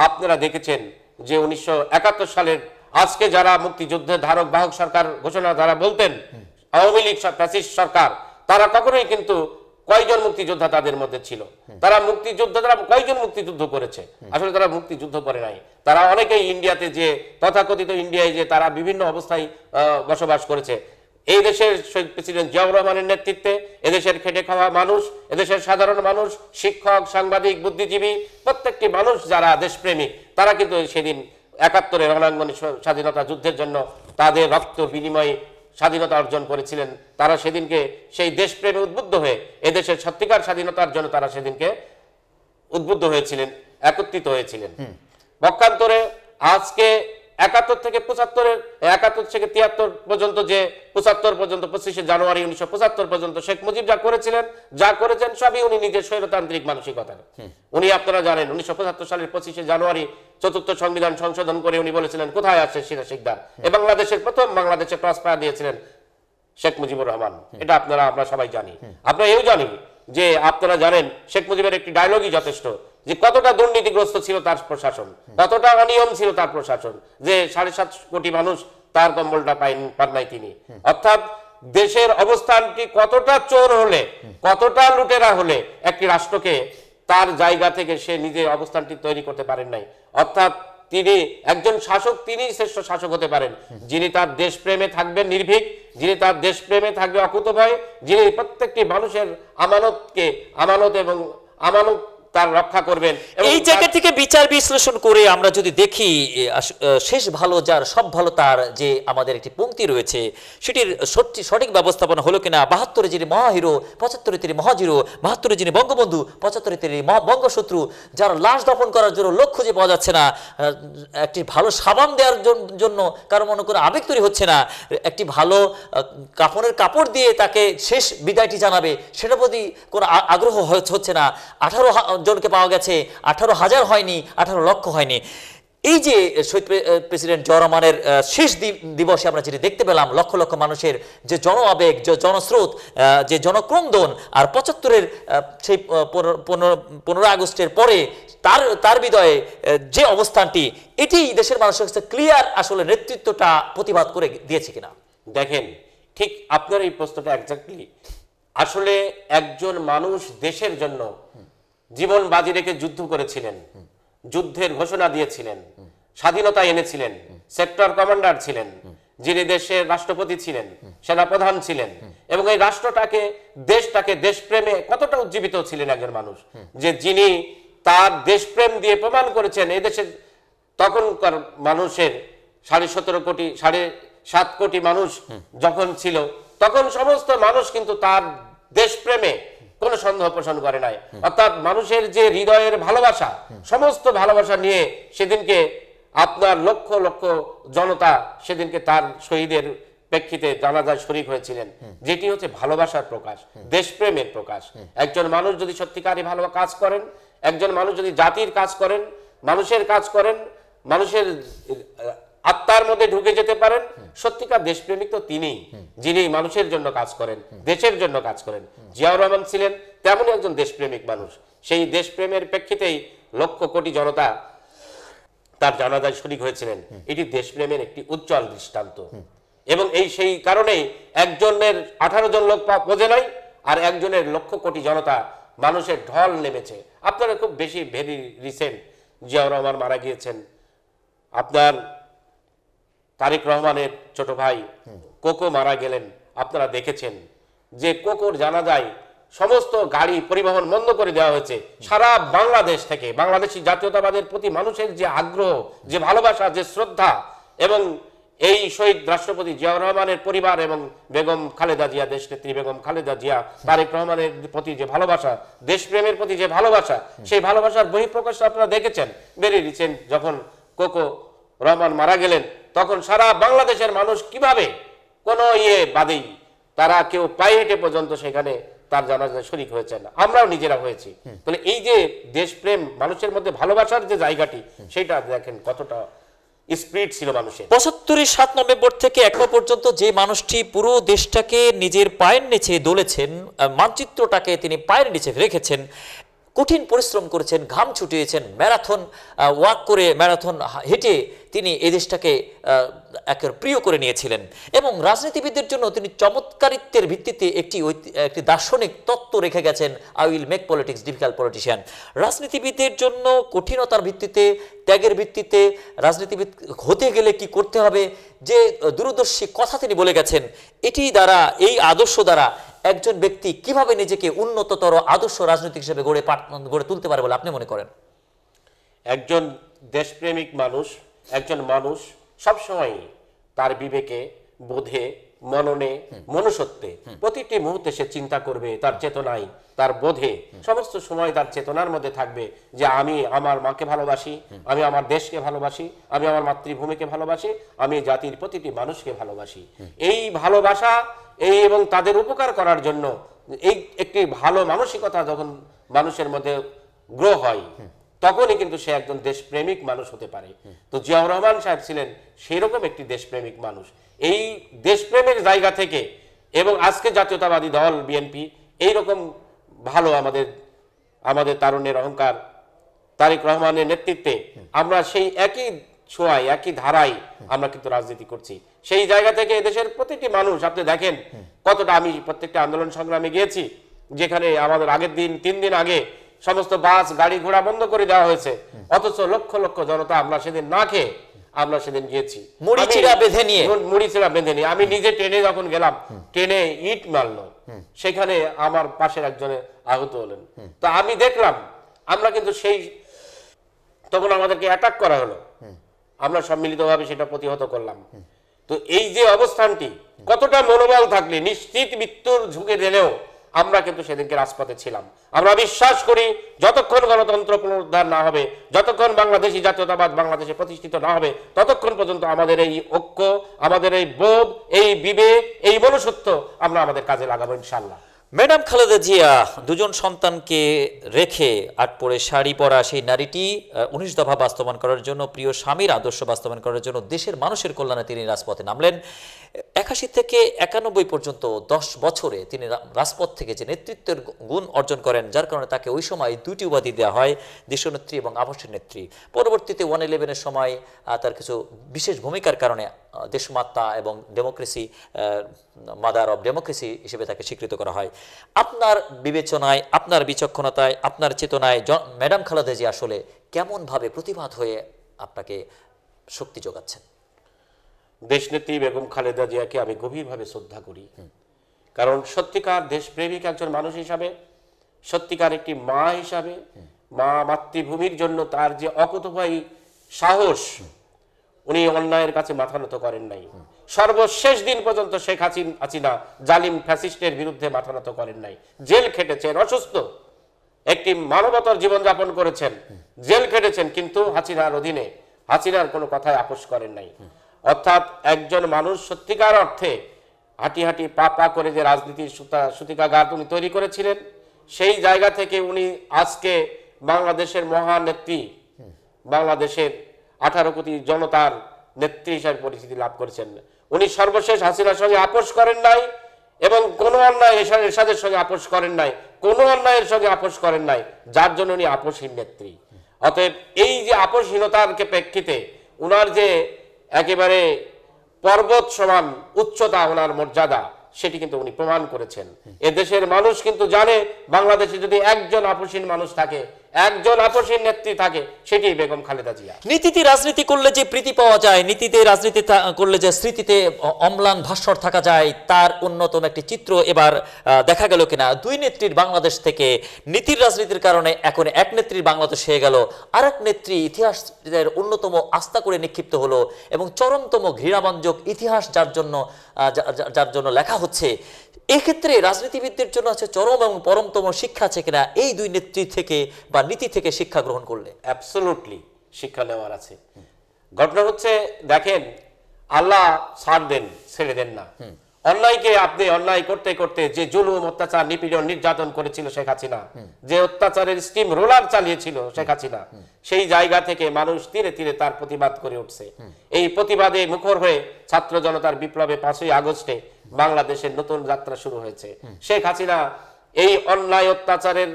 আপনারা দেখেছেন যে ১৯৭১ সালের আজকে যারা মুক্তিযুদ্ধের ধারক বাহক সরকার ঘোষণা যারা বলতেন, আওয়ামী লীগ ফ্যাসিস্ট সরকার, তারা কখনোই কিন্তু কয়জন মুক্তিযোদ্ধা তাদের মধ্যে ছিল, তারা কয়জন মুক্তিযুদ্ধ করেছে, আসলে তারা মুক্তিযুদ্ধ করে নাই। তারা অনেকেই ইন্ডিয়াতে যে তথাকথিত ইন্ডিয়ায় যে তারা বিভিন্ন অবস্থায় বসবাস করেছে। এই দেশের শহীদ প্রেসিডেন্ট জিয়াউর রহমানের নেতৃত্বে এদেশের খেটে খাওয়া মানুষ, এদেশের সাধারণ মানুষ, শিক্ষক, সাংবাদিক, বুদ্ধিজীবী, প্রত্যেকটি মানুষ যারা দেশপ্রেমিক, তারা কিন্তু সেদিন ৭১-এর রণাঙ্গনে স্বাধীনতা যুদ্ধের জন্য তাদের রক্ত বিনিময়ে স্বাধীনতা অর্জন করেছিলেন। তারা সেদিনকে সেই দেশপ্রেমে উদ্বুদ্ধ হয়ে এদেশের সত্যিকার স্বাধীনতার জন্য তারা সেদিনকে উদ্বুদ্ধ হয়েছিলেন, একত্রিত হয়েছিলেন। পক্ষান্তরে আজকে ৭১ থেকে ৭৩ পর্যন্ত, যে ৭৫ পর্যন্ত, ২৫শে জানুয়ারি ১৯৭৫ পর্যন্ত শেখ মুজিব যা করেছেন সবই উনি নিজের স্বৈরতান্ত্রিক মানসিকতা। উনি, আপনারা জানেন, ১৯৭৫ সালের ২৫শে জানুয়ারি ৪র্থ সংবিধান সংশোধন করে উনি বলেছিলেন কোথায় আছে সিরা শিকদার, বাংলাদেশের প্রথম বাংলাদেশে ক্রস ফায়ার দিয়েছিলেন শেখ মুজিবুর রহমান। এটা আমরা সবাই জানি। আমরা এও জানি যে, আপনারা জানেন, শেখ মুজিবের একটি ডায়লগই যথেষ্ট যে কতটা দুর্নীতিগ্রস্ত ছিল তার প্রশাসন, কতটা অনিয়ম ছিল তার প্রশাসন, যে ৭.৫ কোটি মানুষ তার কম্বলটা পান নাই তিনি। অর্থাৎ দেশের অবস্থানটি কতটা চোর হলে, কতটা লুটেরা হলে একটি রাষ্ট্রকে তার জায়গা থেকে সে নিজের অবস্থানটি তৈরি করতে পারেন নাই। অর্থাৎ তিনি একজন শাসক, তিনি শ্রেষ্ঠ শাসক হতে পারেন যিনি তার দেশপ্রেমে থাকবেন নির্ভীক, যিনি তার দেশপ্রেমে থাকবে অকুতভয়, যিনি প্রত্যেকটি মানুষের আমানত এবং আমানত তার রক্ষা করবেন। এই জায়গা থেকে বিচার বিশ্লেষণ করে আমরা যদি দেখি, শেষ ভালো যার সব ভালো তার যে আমাদের একটি পংক্তি রয়েছে, সেটির সঠিক ব্যবস্থাপনা হলো কিনা। ৭২-এ যিনি মহাহিরো, ৭৫-এ তিনি মহাজিরো, ৭২-এ যিনি বঙ্গবন্ধু, ৭৫-এ তিনি বঙ্গশত্রু, যার লাশ দাফন করার জন্য লোক খুঁজে পাওয়া যাচ্ছে না, একটি ভালো সাবান দেওয়ার জন্য কারো মনে করে আবেগ তৈরি হচ্ছে না, একটি ভালো কাপড়ের কাপড় দিয়ে তাকে শেষ বিদায়টি জানাবে সেটার প্রতি কোনো আগ্রহ হচ্ছে না। ১৮ জনকে পাওয়া গেছে, ১৮,০০০ হয়নি, ১৮ লক্ষ হয়নি। এই যে শহীদ প্রেসিডেন্ট জিয়াউর রহমানের শেষ দিবসে আমরা যেটি দেখতে পেলাম, লক্ষ লক্ষ মানুষের যে জন আবেগ, যে জনস্রোত, যে জনক্রন্দন, আর ৭৫-এর সেই ১৫ আগস্টের পরে তার হৃদয়ে যে অবস্থানটি, এটি দেশের মানুষের কাছে ক্লিয়ার আসলে নেতৃত্বটা প্রতিবাদ করে দিয়েছে কিনা। দেখেন, ঠিক আপনার এই প্রশ্নটা এক্স্যাক্টলি, আসলে একজন মানুষ দেশের জন্য জীবন বাজি রেখে যুদ্ধ করেছিলেন, যুদ্ধের ঘোষণা দিয়েছিলেন, স্বাধীনতা এনেছিলেন, সেক্টর কমান্ডার ছিলেন, যিনি দেশের রাষ্ট্রপতি ছিলেন, সেনাপ্রধান ছিলেন, এবং এই রাষ্ট্রটাকে দেশটাকে দেশপ্রেমে কতটা উজ্জীবিত ছিলেন একজন মানুষ, যে যিনি তার দেশপ্রেম দিয়ে প্রমাণ করেছেন এই দেশের তখনকার মানুষের 7.5 কোটি মানুষ যখন ছিল, তখন সমস্ত মানুষ কিন্তু তার দেশপ্রেমে কোনো সন্দেহ পোষণ করে নাই। অর্থাৎ মানুষের যে হৃদয়ের ভালোবাসা, সমস্ত ভালোবাসা নিয়ে সেদিনকে আপনার লক্ষ লক্ষ জনতা সেদিনকে তার শহীদের প্রেক্ষিতে জানাজায় শরীক হয়েছিলেন, যেটি হচ্ছে ভালোবাসার প্রকাশ, দেশপ্রেমের প্রকাশ। একজন মানুষ যদি সত্যিকারই ভালো কাজ করেন, একজন মানুষ যদি জাতির কাজ করেন, মানুষের কাজ করেন, মানুষের আত্মার মধ্যে ঢুকে যেতে পারেন, সত্যিকার দেশপ্রেমিক তো তিনি, যিনি মানুষের জন্য কাজ করেন, দেশের জন্য কাজ করেন। জিয়াউর রহমান ছিলেন তেমনই একজন দেশপ্রেমিক মানুষ। সেই দেশপ্রেমের প্রেক্ষিতেই লক্ষ কোটি জনতা তার জানাজায় শরীক হয়েছিলেন। এটি দেশপ্রেমের একটি উজ্জ্বল দৃষ্টান্ত। এবং সেই কারণেই একজনের 18 জন লোক বোঝে নাই, আর একজনের লক্ষ কোটি জনতা মানুষের ঢল নেমেছে। আপনারা খুব বেশি ভেরি রিসেন্ট জিয়াউর রহমান মারা গিয়েছেন। আপনার তারেক রহমানের ছোট ভাই কোকো মারা গেলেন। আপনারা দেখেছেন যে কোকোর জানাজায় সমস্ত গাড়ি পরিবহন বন্ধ করে দেওয়া হয়েছে। সারা বাংলাদেশ থেকে বাংলাদেশি জাতীয়তাবাদের প্রতি মানুষের যে আগ্রহ, যে ভালোবাসা, যে শ্রদ্ধা, এবং এই শহীদ রাষ্ট্রপতি জিয়াউর রহমানের পরিবার এবং বেগম খালেদা জিয়া, দেশনেত্রী বেগম খালেদা জিয়া, তারেক রহমানের প্রতি যে ভালোবাসা, দেশপ্রেমের প্রতি যে ভালোবাসা, সেই ভালোবাসার বহিঃপ্রকাশ আপনারা দেখেছেন। ভেরি রিসেন্ট যখন কোকো রহমান মারা গেলেন, তখন সারা বাংলাদেশের মানুষ কিভাবে কোনো বাদেই তারা কেউ পায়ে হেঁটে পর্যন্ত সেখানে তার জানাজায় শরীক হয়েছেন, আমরাও নিজেরা হয়েছি। তাহলে এই যে দেশপ্রেম, মানুষের মধ্যে ভালোবাসার যে জায়গাটি, সেটা দেখেন কতটা স্পিরিট ছিল মানুষের। 75-7 নভেম্বর থেকে এখনো পর্যন্ত যে মানুষটি পুরো দেশটাকে নিজের পায়ের নিচে দোলেছেন, মানচিত্রটাকে তিনি পায়ের নিচে রেখেছেন, কঠিন পরিশ্রম করেছেন, ঘাম ছুটিয়েছেন, ম্যারাথন ওয়াক করে, ম্যারাথন হেঁটে তিনি এই দেশটাকে একের প্রিয় করে নিয়েছিলেন। এবং রাজনীতিবিদদের জন্য তিনি চমৎকারিত্বের ভিত্তিতে একটি দার্শনিক তত্ত্ব রেখে গেছেন, I will make politics difficult politician. রাজনীতিবিদদের জন্য কঠিনতার ভিত্তিতে, ত্যাগের ভিত্তিতে রাজনীতিবিদ হতে গেলে কি করতে হবে, যে দূরদর্শী কথা তিনি বলে গেছেন, এটি দ্বারা, এই আদর্শ দ্বারা একজন ব্যক্তি কিভাবে নিজেকে উন্নততর আদর্শ রাজনৈতিক হিসেবে গড়ে তুলতে পারে বলে আপনি মনে করেন? একজন দেশপ্রেমিক মানুষ, একজন মানুষ সবসময় তার বিবেকে, বোধে, মননে, মনুষ্যত্বে প্রতিটি মুহূর্তে সে চিন্তা করবে, তার চেতনায়, তার বোধে সমস্ত সময় তার চেতনার মধ্যে থাকবে যে আমি আমার মাকে ভালোবাসি, আমি আমার দেশকে ভালোবাসি, আমি আমার মাতৃভূমিকে ভালোবাসি, আমি জাতির প্রতিটি মানুষকে ভালোবাসি। এই ভালোবাসা এবং তাদের উপকার করার জন্য এই একটি ভালো মানসিকতা যখন মানুষের মধ্যে গ্রো হয়, তখনই কিন্তু সে একজন দেশপ্রেমিক মানুষ হতে পারে। তো জিয়াউর রহমান সাহেব ছিলেন সেরকম একটি দেশপ্রেমিক মানুষ। এই দেশপ্রেমের জায়গা থেকে, এবং আজকে জাতীয়তাবাদী দল বিএনপি এইরকম ভালো আমাদের তারুণ্যের অহংকার তারেক রহমানের নেতৃত্বে আমরা সেই একই ছোঁয়ায়, একই ধারায় আমরা কিন্তু রাজনীতি করছি। সেই জায়গা থেকে দেশের প্রতিটি মানুষ, আপনি দেখেন কতটা, আমি প্রত্যেকটা আন্দোলন সংগ্রামে গিয়েছি, যেখানে আমাদের আগের দিন, 3 দিন আগে সমস্ত বাস, গাড়ি ঘোড়া বন্ধ করে দেওয়া হয়েছে, অথচ লক্ষ লক্ষ জনতা আমরা সেদিন না খেয়ে আমরা সেদিন গিয়েছি মুড়ি চিড়া বেঁধে নিয়ে। আমি নিজে ট্রেনে যখন গেলাম, ট্রেনে ইট মারলো, সেখানে আমার পাশের একজনে আহত হলেন। তো আমি দেখলাম, আমরা কিন্তু তখন আমাদেরকে অ্যাটাক করা হলো, আমরা সম্মিলিতভাবে সেটা প্রতিহত করলাম। তো এই যে অবস্থানটি, কতটা মনোবল থাকলে নিশ্চিত মৃত্যুর ঝুঁকি দিলেও আমরা কিন্তু সেদিনকে রাজপথে ছিলাম। আমরা বিশ্বাস করি যতক্ষণ গণতন্ত্র পুনরুদ্ধার না হবে, যতক্ষণ বাংলাদেশি জাতীয়তাবাদ বাংলাদেশে প্রতিষ্ঠিত না হবে, ততক্ষণ পর্যন্ত আমাদের এই ঐক্য, আমাদের এই বোধ, এই বিবেক, এই মনুষ্যত্ব আমরা আমাদের কাজে লাগাবো ইনশাআল্লাহ। ম্যাডাম খালেদা জিয়া 2 জন সন্তানকে রেখে আট পরে শাড়ি পরা সেই নারীটি 19 দফা বাস্তবায়ন করার জন্য, প্রিয় স্বামীর আদর্শ বাস্তবায়ন করার জন্য দেশের মানুষের কল্যাণে তিনি রাজপথে নামলেন। 81 থেকে 91 পর্যন্ত 10 বছরে তিনি রাজপথ থেকে যে নেতৃত্বের গুণ অর্জন করেন, যার কারণে তাকে ওই সময় 2টি উপাধি দেওয়া হয়, দেশনেত্রী এবং আবশ্যক নেত্রী। পরবর্তীতে 111-এর সময় তার কিছু বিশেষ ভূমিকার কারণে দেশমাতা এবং ডেমোক্রেসি মাদার অফ ডেমোক্রেসি হিসেবে তাকে স্বীকৃত করা হয়। আপনার বিবেচনায়, আপনার বিচক্ষণতায়, আপনার চেতনায় ম্যাডাম খালেদা জিয়া আসলে কেমনভাবে প্রতিবাদ হয়ে আপনাকে শক্তি যোগাচ্ছেন? দেশনেত্রী বেগম খালেদা জিয়াকে আমি গভীরভাবে শ্রদ্ধা করি, কারণ সত্যিকার দেশপ্রেমিক একজন মানুষ হিসাবে, সত্যিকার একটি মা হিসাবে, মা মাতৃভূমির জন্য তার যে অকুতোভয় সাহস, উনি অন্যায়ের কাছে মাথা নত করেন নাই। সর্বশেষ দিন পর্যন্ত শেখ হাসিনা জালিম ফ্যাসিস্টের বিরুদ্ধে মাথা নত করেন নাই। জেল খেটেছেন, অসুস্থ একটি মানবতার জীবনযাপন করেছেন, জেল খেটেছেন, কিন্তু হাসিনার অধীনে হাসিনার কোনো কথায় আপোষ করেন নাই। অর্থাৎ একজন মানুষ সত্যিকার অর্থে হাঁটি হাঁটি পা পা করে যে রাজনীতির সূতিকাগার উনি তৈরি করেছিলেন, সেই জায়গা থেকে উনি আজকে বাংলাদেশের মহানেত্রী, বাংলাদেশের 18 কোটি জনতার নেত্রী হিসাবে পরিচিতি লাভ করেছেন। উনি সর্বশেষ হাসিনার সঙ্গে আপোষ করেন নাই এবং কোনো অন্যায় এরশাদের সঙ্গে আপোষ করেন নাই, কোনো অন্যায়ের সঙ্গে আপোষ করেন নাই, যার জন্য উনি আপোষহীন নেত্রী। অতএব এই যে আপোষহীনতার প্রেক্ষিতে উনার যে একেবারে পর্বত সমান উচ্চতা, ওনার মর্যাদা, সেটি কিন্তু উনি প্রমাণ করেছেন। এ দেশের মানুষ কিন্তু জানে বাংলাদেশে যদি একজন আপোষহীন মানুষ থাকে, একজন আপোষহীন নেত্রী থাকে, সেটি বেগম খালেদা জিয়া। নীতিতে রাজনীতি করলে যে প্রীতি পাওয়া যায়, নীতিতে রাজনীতি করলে যে স্মৃতিতে অম্লান ভাস্বর থাকা যায়, তার অন্যতম একটি চিত্র এবার দেখা গেল কিনা। দুই নেত্রীর বাংলাদেশ থেকে নীতির রাজনীতির কারণে এখন এক নেত্রীর বাংলাদেশ হয়ে গেল, আরেক নেত্রী ইতিহাসের অন্যতম আস্থা করে নিক্ষিপ্ত হলো এবং চরমতম ঘৃণাভাজক ইতিহাস যার জন্য লেখা হচ্ছে। এক্ষেত্রে রাজনীতিবিদদের জন্য আছে চরম এবং পরমতম শিক্ষা আছে কিনা এই দুই নেত্রী থেকে বা নীতি থেকে শিক্ষা গ্রহণ করলে? অ্যাবসলিউটলি শিক্ষা নেওয়ার আছে। ঘটনা হচ্ছে, দেখেন, আল্লাহ ছাড় দেন, ছেড়ে দেন না। অন্যায়কে আপনি অন্যায় করতে করতে যে জুলুম, অত্যাচার, নিপীড়ন, নির্যাতন করেছিল শেখ হাসিনা, যে অত্যাচারের স্টিম রোলার চালিয়েছিল শেখ হাসিনা, সেই জায়গা থেকে মানুষ ধীরে ধীরে তার প্রতিবাদ করে উঠছে। এই প্রতিবাদে মুখর হয়ে ছাত্র জনতার বিপ্লবে 5ই আগস্টে বাংলাদেশের নতুন যাত্রা শুরু হয়েছে। শেখ হাসিনা এই অন্যায় অত্যাচারের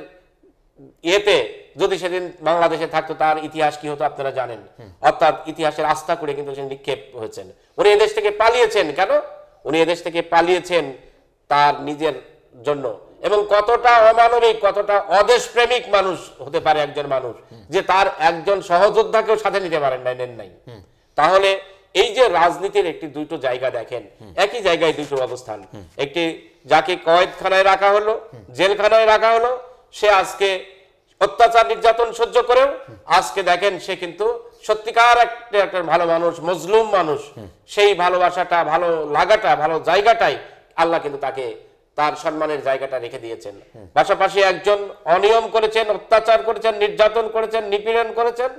ইয়েতে যদি সেদিন বাংলাদেশে থাকতো, তার ইতিহাস কি হতো আপনারা জানেন। অর্থাৎ ইতিহাসের আস্থা করে কিন্তু সে নিক্ষেপ হয়েছেন। উনি এদেশ থেকে পালিয়েছেন কেন? উনি এদেশ থেকে পালিয়েছেন তার নিজের জন্য। এবং কতটা অমানবিক, কতটা অদেশপ্রেমিক মানুষ হতে পারে একজন মানুষ, যে তার একজন সহযোদ্ধাকেও সাথে নিতে পারেন নাই, নেন নাই। তাহলে এই যে রাজনীতির একটি দুটো জায়গা দেখেন, একই জায়গায় দুটো অবস্থান। একটি যাকে কয়েদখানায় রাখা হলো, জেলখানায় রাখা হলো, সে আজকে অত্যাচার নির্যাতন সহ্য করেও আজকে দেখেন সে কিন্তু সত্যিকার একটা ভালো মানুষ, মজলুম মানুষ। সেই ভালোবাসাটা, ভালো লাগাটা, ভালো জায়গাটাই আল্লাহ কিন্তু তাকে তার সম্মানের জায়গাটা রেখে দিয়েছেন। পাশাপাশি একজন অনিয়ম করেছেন, অত্যাচার করেছেন, নির্যাতন করেছেন, নিপীড়ন করেছেন,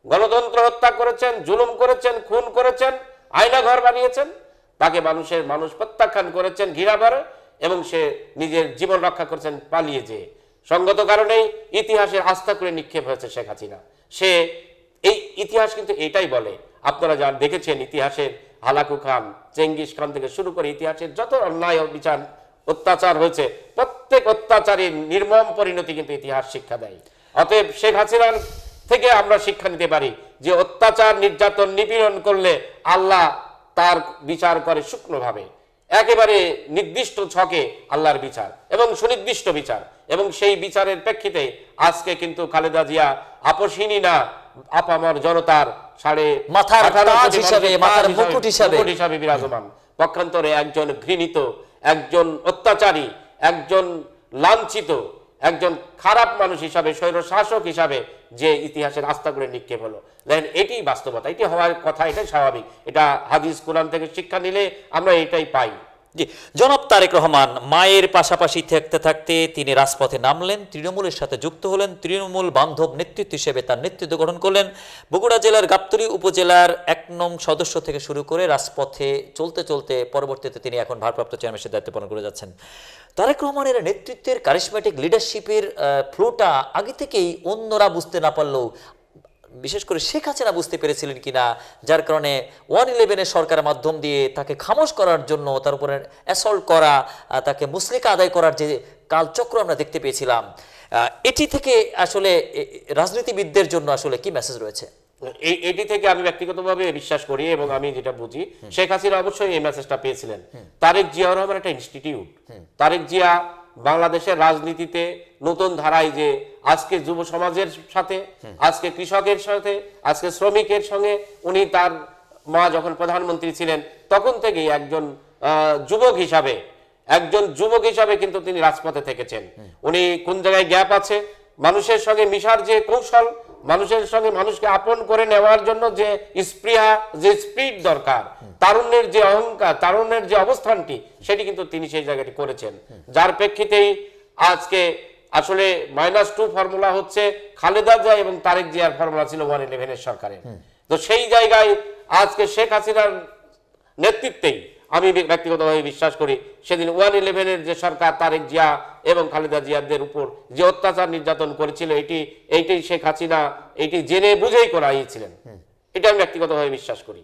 গণতন্ত্র হত্যা করেছেন, জুলুম করেছেন, খুন করেছেন, আয়না ঘর বানিয়েছেন, তাকে মানুষ প্রত্যাখ্যান করেছেন ঘৃণা ভরে, এবং সে নিজের জীবন রক্ষা করেছেন পালিয়ে যেয়ে। সঙ্গত কারণেই ইতিহাসের আস্থা করে নিক্ষেপ হয়েছে শেখ হাসিনা। সে এই ইতিহাস কিন্তু এটাই বলে, আপনারা যা দেখেছেন ইতিহাসের হালাকু খান, চেঙ্গিস খান থেকে শুরু করে ইতিহাসের যত অন্যায় বিচার অত্যাচার হয়েছে, প্রত্যেক অত্যাচারের নির্মম পরিণতি কিন্তু ইতিহাস শিক্ষা দেয়। অতএব শেখ হাসিনার থেকে আমরা শিক্ষা নিতে পারি যে অত্যাচার, নির্যাতন, নিপীড়ন করলে আল্লাহ তার বিচার করে শুকনোভাবে, একেবারে নির্দিষ্ট ছকে আল্লাহর বিচার এবং সুনির্দিষ্ট বিচার। এবং সেই বিচারের প্রেক্ষিতে আজকে কিন্তু খালেদা জিয়া আপোষহীনী না, আপামর জনতার মাথার তাজ হিসাবে, মাথার মুকুট হিসাবে বিরাজমান। পক্ষান্তরে একজন ঘৃণিত, একজন অত্যাচারী, একজন লাঞ্ছিত, একজন খারাপ মানুষ হিসাবে, স্বৈর শাসক হিসাবে যে ইতিহাসের আস্থা করে নিক্ষেপ হলো। দেখেন, এটি বাস্তবতা, এটি হওয়ার কথা, এটাই স্বাভাবিক। এটা হাদিস কোরআন থেকে শিক্ষা নিলে আমরা এটাই পাই। জি, জনাব তারেক রহমান মায়ের পাশাপাশি থাকতে থাকতে তিনি রাজপথে নামলেন, তৃণমূলের সাথে যুক্ত হলেন, তৃণমূল বান্ধব নেতৃত্ব হিসেবে তার নেতৃত্ব গঠন করলেন। বগুড়া জেলার গাবতলী উপজেলার 1 নং সদস্য থেকে শুরু করে রাজপথে চলতে চলতে পরবর্তীতে তিনি এখন ভারপ্রাপ্ত চেয়ারম্যানের দায়িত্ব পালন করে যাচ্ছেন। তারেক রহমানের নেতৃত্বের কারিশম্যাটিক লিডারশিপের ফ্লোটা আগে থেকেই অন্যরা বুঝতে না পারলেও বিশেষ করে শেখ হাসিনা বুঝতে পেরেছিলেন কিনা, যার কারণে 111-এর সরকারের মাধ্যম দিয়ে তাকে খামোশ করার জন্য, তার উপরে অ্যাসল্ট করা, তাকে মুসলিকা আদায় করার যে কালচক্র আমরা দেখতে পেয়েছিলাম, এটি থেকে আসলে রাজনীতিবিদদের জন্য আসলে কি মেসেজ রয়েছে? এটি থেকে আমি ব্যক্তিগতভাবে বিশ্বাস করি এবং আমি যেটা বুঝি, শেখ হাসিনা অবশ্যই এই মেসেজটা পেয়েছিলেন। তারেক জিয়াউর রহমান একটা ইনস্টিটিউট। তারেক জিয়া বাংলাদেশের রাজনীতিতে নতুন ধারায় যে আজকে যুব সমাজের সাথে, আজকে কৃষকের সাথে, আজকে শ্রমিকের সঙ্গে, উনি তার মা যখন প্রধানমন্ত্রী ছিলেন তখন থেকেই একজন যুবক হিসাবে কিন্তু তিনি রাজপথে থেকেছেন। উনি কোন জায়গায় গ্যাপ আছে, মানুষের সঙ্গে মিশার যে কৌশল, মানুষের সঙ্গে মানুষকে আপন করে নেওয়ার জন্য যে স্পৃহা, যে স্পিড দরকার, তারুণ্যের যে অহংকার, তারুণ্যের যে অবস্থানটি, সেটি কিন্তু তিনি সেই জায়গাটি করেছেন। যার প্রেক্ষিতেই আজকে আসলে -2 ফর্মুলা হচ্ছে খালেদা জিয়া এবং তারেক জিয়ার ফর্মুলা ছিল 111 সরকারের। তো সেই জায়গায় আজকে শেখ হাসিনার নেতৃত্বেই আমি ব্যক্তিগতভাবে বিশ্বাস করি সেদিন 111 যে সরকার তারেক জিয়া এবং খালেদা জিয়াদের উপর যে অত্যাচার নির্যাতন করেছিল, এইটি শেখ হাসিনা এটি জেনে বুঝেই করাইছিলেন, এটা আমি ব্যক্তিগতভাবে বিশ্বাস করি।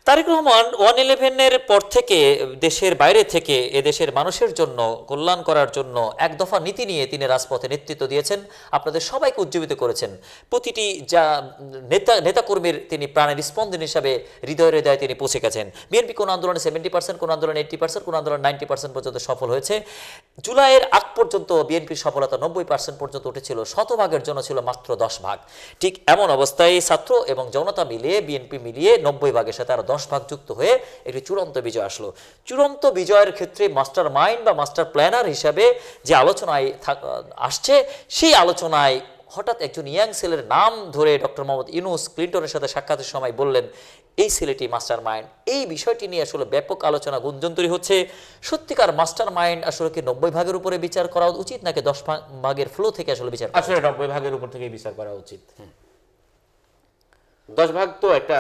তারেক রহমান 111-এর পর থেকে দেশের বাইরে থেকে এদেশের মানুষের জন্য কল্যাণ করার জন্য এক দফা নীতি নিয়ে তিনি রাজপথে নেতৃত্ব দিয়েছেন, আপনাদের সবাইকে উজ্জীবিত করেছেন। প্রতিটি যা নেতাকর্মীর তিনি প্রাণের স্পন্দন হিসাবে হৃদয়ে হৃদয়ে তিনি পৌঁছে গেছেন। বিএনপি কোন আন্দোলনে 70%, কোন আন্দোলনে 80%, কোন আন্দোলনে 90% পর্যন্ত সফল হয়েছে। জুলাইয়ের আগ পর্যন্ত বিএনপির সফলতা 90% পর্যন্ত উঠেছিল, শতভাগের জন্য ছিল মাত্র 10 ভাগ। ঠিক এমন অবস্থায় ছাত্র এবং জনতা মিলিয়ে, বিএনপি মিলিয়ে 90 ভাগের সাথে আরো 10 ভাগ যুক্ত হয়ে একটি চূড়ান্ত বিজয় আসলো। চূড়ান্ত বিজয়ের ক্ষেত্রে মাস্টার মাইন্ড বা মাস্টার প্ল্যানার হিসাবে যে আলোচনায় আসছে, সেই আলোচনায় হঠাৎ একজন ইয়াং ছেলের নাম ধরে ডক্টর মোহাম্মদ ইউনূস ক্লিন্টনের সাথে সাক্ষাতের সময় বললেন এই ছেলেটি মাস্টার মাইন্ড। এই বিষয়টি নিয়ে আসলে ব্যাপক আলোচনা গুঞ্জন তৈরি হচ্ছে। সত্যিকার মাস্টার মাইন্ড আসলে কি 90 ভাগের উপরে বিচার করা উচিত, নাকি 10 ভাগের ফ্লো থেকে আসলে বিচার? আসলে 90 ভাগের উপর থেকে বিচার করা উচিত। 10 ভাগ তো একটা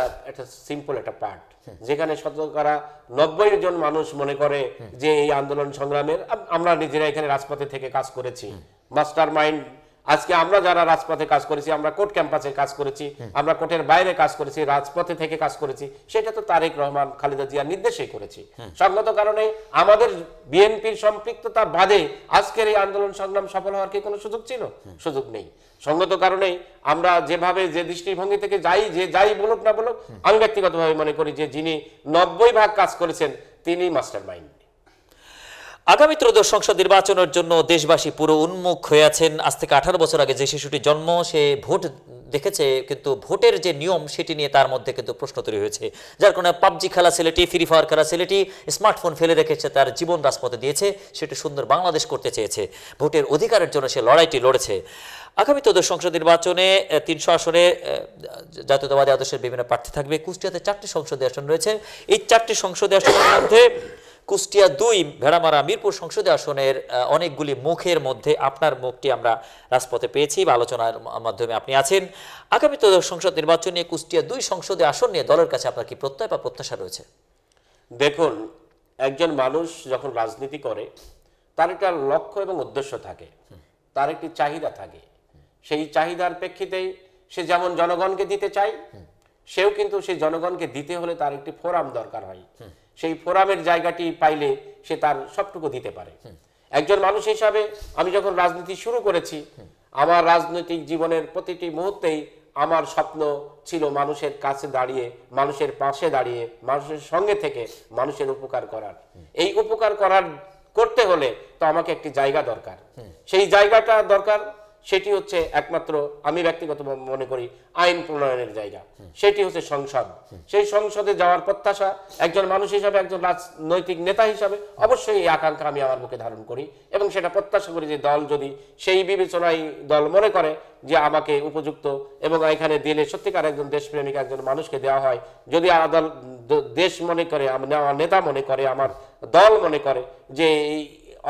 সিম্পল একটা পার্ট, যেখানে শতকরা 90 জন মানুষ মনে করে যে এই আন্দোলন সংগ্রামের, আমরা নিজেরা এখানে রাজপথে থেকে কাজ করেছি, মাস্টার মাইন্ড। আজকে আমরা যারা রাজপথে কাজ করেছি, আমরা কোর্ট ক্যাম্পাসে কাজ করেছি, আমরা কোর্টের বাইরে কাজ করেছি, রাজপথে থেকে কাজ করেছি, সেটা তো তারেক রহমান, খালেদা জিয়ার নির্দেশেই করেছি। সঙ্গত কারণে আমাদের বিএনপির সম্পৃক্ততা বাদে আজকের এই আন্দোলন সংগ্রাম সফল হওয়ার কি কোনো সুযোগ ছিল? সুযোগ নেই। সঙ্গত কারণেই আমরা যেভাবে যে দৃষ্টিভঙ্গি থেকে যাই বলুক না বলুক, আমি ব্যক্তিগতভাবে মনে করি যে যিনি 90 ভাগ কাজ করেছেন তিনি মাস্টার মাইন্ড। আগামী ত্রয়োদশ সংসদ নির্বাচনের জন্য দেশবাসী পুরো উন্মুখ হয়ে আছেন। আজ থেকে 18 বছর আগে যে শিশুটির জন্ম, সে ভোট দেখেছে, কিন্তু ভোটের যে নিয়ম সেটি নিয়ে তার মধ্যে কিন্তু প্রশ্ন তৈরি হয়েছে, যার কারণে পাবজি খেলা ছেলেটি, ফ্রি ফায়ার খেলা ছেলেটি স্মার্টফোন ফেলে রেখেছে, তার জীবন রাজপথে দিয়েছে, সেটি সুন্দর বাংলাদেশ করতে চেয়েছে, ভোটের অধিকারের জন্য সে লড়াইটি লড়েছে। আগামী ত্রয়োদশ সংসদ নির্বাচনে 300 আসনে জাতীয়তাবাদী আদর্শের বিভিন্ন প্রার্থী থাকবে। কুষ্টিয়াতে 4টি সংসদীয় আসন রয়েছে। এই 4টি সংসদীয় আসনের মধ্যে কুষ্টিয়া 2 ভেড়ামারা মিরপুর সংসদীয় আসনের অনেকগুলি মুখের মধ্যে আপনার মুখটি আমরা রাজপথে পেয়েছি বা আলোচনার মাধ্যমে আপনি আছেন। আগামী ত্রয়োদশ সংসদ নির্বাচন নিয়ে কুষ্টিয়া 2 সংসদীয় আসন নিয়ে দলের কাছে আপনার কি প্রত্যয় বা প্রত্যাশা রয়েছে? দেখুন, একজন মানুষ যখন রাজনীতি করে তার একটা লক্ষ্য এবং উদ্দেশ্য থাকে, তার একটি চাহিদা থাকে। সেই চাহিদার প্রেক্ষিতেই সে যেমন জনগণকে দিতে চায়, সেও কিন্তু সেই জনগণকে দিতে হলে তার একটি ফোরাম দরকার হয়। সেই ফোরামের জায়গাটি পাইলে সে তার সবটুকু দিতে পারে। একজন মানুষ হিসাবে আমি যখন রাজনীতি শুরু করেছি, আমার রাজনৈতিক জীবনের প্রতিটি মুহূর্তেই আমার স্বপ্ন ছিল মানুষের কাছে দাঁড়িয়ে, মানুষের পাশে দাঁড়িয়ে, মানুষের সঙ্গে থেকে মানুষের উপকার করার। এই উপকার করতে হলে তো আমাকে একটি জায়গা দরকার। সেই জায়গাটা দরকার, সেটি হচ্ছে একমাত্র আমি ব্যক্তিগত মনে করি আইন প্রণয়নের জায়গা, সেটি হচ্ছে সংসদ। সেই সংসদে যাওয়ার প্রত্যাশা একজন মানুষ হিসাবে, একজন রাজনৈতিক নেতা হিসাবে অবশ্যই এই আকাঙ্ক্ষা আমি আমার বুকে ধারণ করি এবং সেটা প্রত্যাশা করি যে দল যদি সেই বিবেচনায় দল মনে করে যে আমাকে উপযুক্ত এবং এখানে দিলে সত্যিকার একজন দেশপ্রেমিক একজন মানুষকে দেওয়া হয়, যদি দল দেশ মনে করে, আমার নেতা মনে করে, আমার দল মনে করে যে এই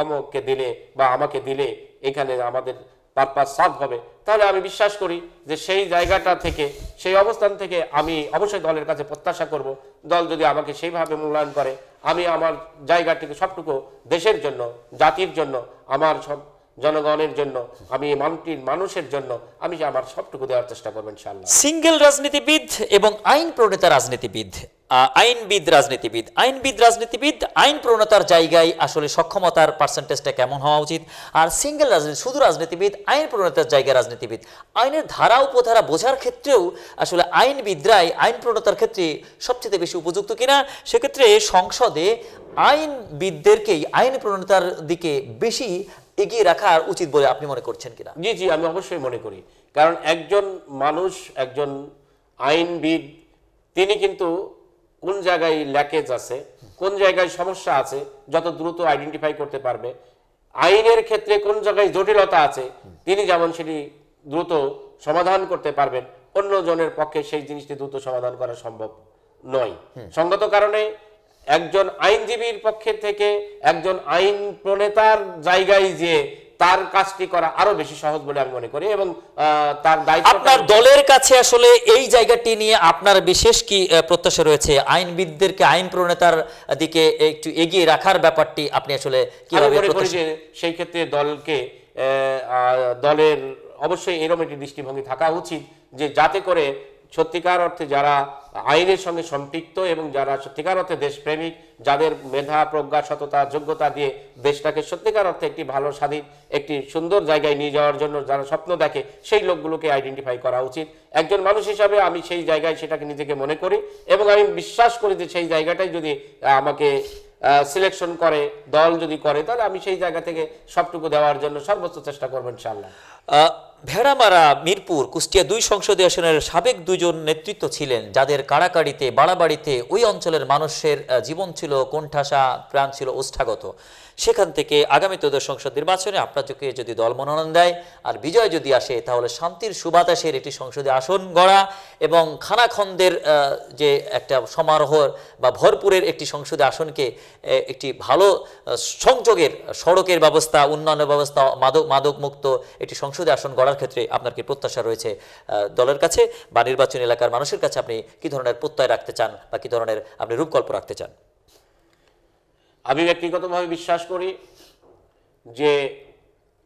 অমুককে দিলে বা আমাকে দিলে এখানে আমাদের পারপাস সাফ হবে, তাহলে আমি বিশ্বাস করি যে সেই জায়গাটা থেকে, সেই অবস্থান থেকে আমি অবশ্যই দলের কাছে প্রত্যাশা করব, দল যদি আমাকে সেইভাবে মূল্যায়ন করে, আমি আমার জায়গাটিকে সবটুকু দেশের জন্য, জাতির জন্য, আমার সব জনগণের জন্য, আমি মানটির মানুষের জন্য আমি আমার সবটুকু দেওয়ার চেষ্টা করব ইনশাআল্লাহ। সিঙ্গেল রাজনীতিবিদ এবং আইন প্রণেতা রাজনীতিবিদ, আইনবিদ রাজনীতিবিদ, আইন প্রণেতার জায়গায় আসলে সক্ষমতার পার্সেন্টেজটা কেমন হওয়া উচিত, আর সিঙ্গেল রাজনীতি শুধু রাজনীতিবিদ, আইন প্রণেতার জায়গায় রাজনীতিবিদ, আইনের ধারা উপধারা বোঝার ক্ষেত্রেও আসলে আইনবিদরাই আইন প্রণেতার ক্ষেত্রে সবচেয়ে বেশি উপযুক্ত কিনা, সেক্ষেত্রে সংসদে আইনবিদদেরকেই আইন প্রণেতার দিকে বেশি এগিয়ে রাখা উচিত বলে আপনি মনে করছেন কিনা? জি জি, আমি অবশ্যই মনে করি। কারণ একজন মানুষ, একজন আইনবিদ, তিনি কিন্তু কোন জায়গায় ল্যাকেজ আছে, কোন জায়গায় সমস্যা আছে যত দ্রুত আইডেন্টিফাই করতে পারবে। আইনের ক্ষেত্রে কোন জায়গায় জটিলতা আছে তিনি যেমন সেটি দ্রুত সমাধান করতে পারবেন, অন্য জনের পক্ষে সেই জিনিসটি দ্রুত সমাধান করা সম্ভব নয়। সঙ্গত কারণে একজন আইনজীবীর পক্ষে থেকে একজন আইন প্রণেতার জায়গায় যে তার কাজটি করা আরো বেশি সহজ বলে আমি মনে করি, এবং তার দায়িত্ব। আপনার দলের কাছে আসলে এই জায়গাটি নিয়ে আপনার বিশেষ কি প্রত্যাশা রয়েছে? আইনবিদদেরকে আইন প্রণেতার দিকে একটু এগিয়ে রাখার ব্যাপারটি আপনি আসলে কিভাবে মনে করি যে সেই ক্ষেত্রে দলের অবশ্যই এরকম একটি দৃষ্টিভঙ্গি থাকা উচিত যে যাতে করে সত্যিকার অর্থে যারা আইনের সঙ্গে সম্পৃক্ত এবং যারা সত্যিকার অর্থে দেশপ্রেমিক, যাদের মেধা, প্রজ্ঞা, সততা, যোগ্যতা দিয়ে দেশটাকে সত্যিকার অর্থে একটি ভালো স্বাধীন একটি সুন্দর জায়গায় নিয়ে যাওয়ার জন্য যারা স্বপ্ন দেখে, সেই লোকগুলোকে আইডেন্টিফাই করা উচিত। একজন মানুষ হিসাবে আমি সেই জায়গায় সেটাকে নিজেকে মনে করি, এবং আমি বিশ্বাস করি যে সেই জায়গাটাই যদি আমাকে সিলেকশন করে, দল যদি করে, তাহলে আমি সেই জায়গা থেকে সবটুকু দেওয়ার জন্য সর্বোচ্চ চেষ্টা করবো ইনশাআল্লাহ। ভেড়ামারা, মিরপুর, কুষ্টিয়া 2 সংসদীয় আসনের সাবেক 2জন নেতৃত্ব ছিলেন, যাদের কাড়াকাড়িতে, বাড়াবাড়িতে ওই অঞ্চলের মানুষের জীবন ছিল কোণঠাসা, প্রাণ ছিল ওষ্ঠাগত। সেখান থেকে আগামী ত্রয়োদশ সংসদ নির্বাচনে আপনাদেরকে যদি দল মনোনয়ন দেয় আর বিজয় যদি আসে, তাহলে শান্তির সুবাতাসের একটি সংসদে আসন গড়া এবং খানাখন্দের যে একটা সমারোহ বা ভরপুরের একটি সংসদে আসনকে একটি ভালো সংযোগের, সড়কের ব্যবস্থা, উন্নয়নের ব্যবস্থা, মাদক মুক্ত একটি সংসদে আসন গড়ার ক্ষেত্রে আপনার কি প্রত্যাশা রয়েছে দলের কাছে বা নির্বাচনী এলাকার মানুষের কাছে? আপনি কি ধরনের প্রত্যয় রাখতে চান বা কি ধরনের আপনি রূপকল্প রাখতে চান? আমি ব্যক্তিগতভাবে বিশ্বাস করি যে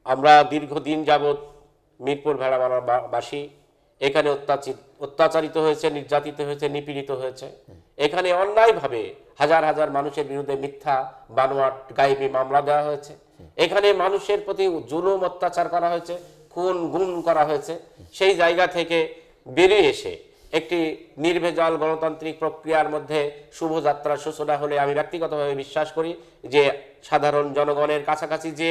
আমরা দীর্ঘদিন যাবৎ মিরপুর ভেড়ামারাবাসী এখানে অত্যাচারিত হয়েছে, নির্যাতিত হয়েছে, নিপীড়িত হয়েছে। এখানে অন্যায়ভাবে হাজার হাজার মানুষের বিরুদ্ধে মিথ্যা বানোয়াট গায়েবী মামলা দেওয়া হয়েছে। এখানে মানুষের প্রতি জুলুম অত্যাচার করা হয়েছে, খুন গুম করা হয়েছে। সেই জায়গা থেকে বেরিয়ে এসে একটি নির্ভেজাল গণতান্ত্রিক প্রক্রিয়ার মধ্যে শুভযাত্রার সূচনা হলে আমি ব্যক্তিগতভাবে বিশ্বাস করি যে সাধারণ জনগণের কাছাকাছি যে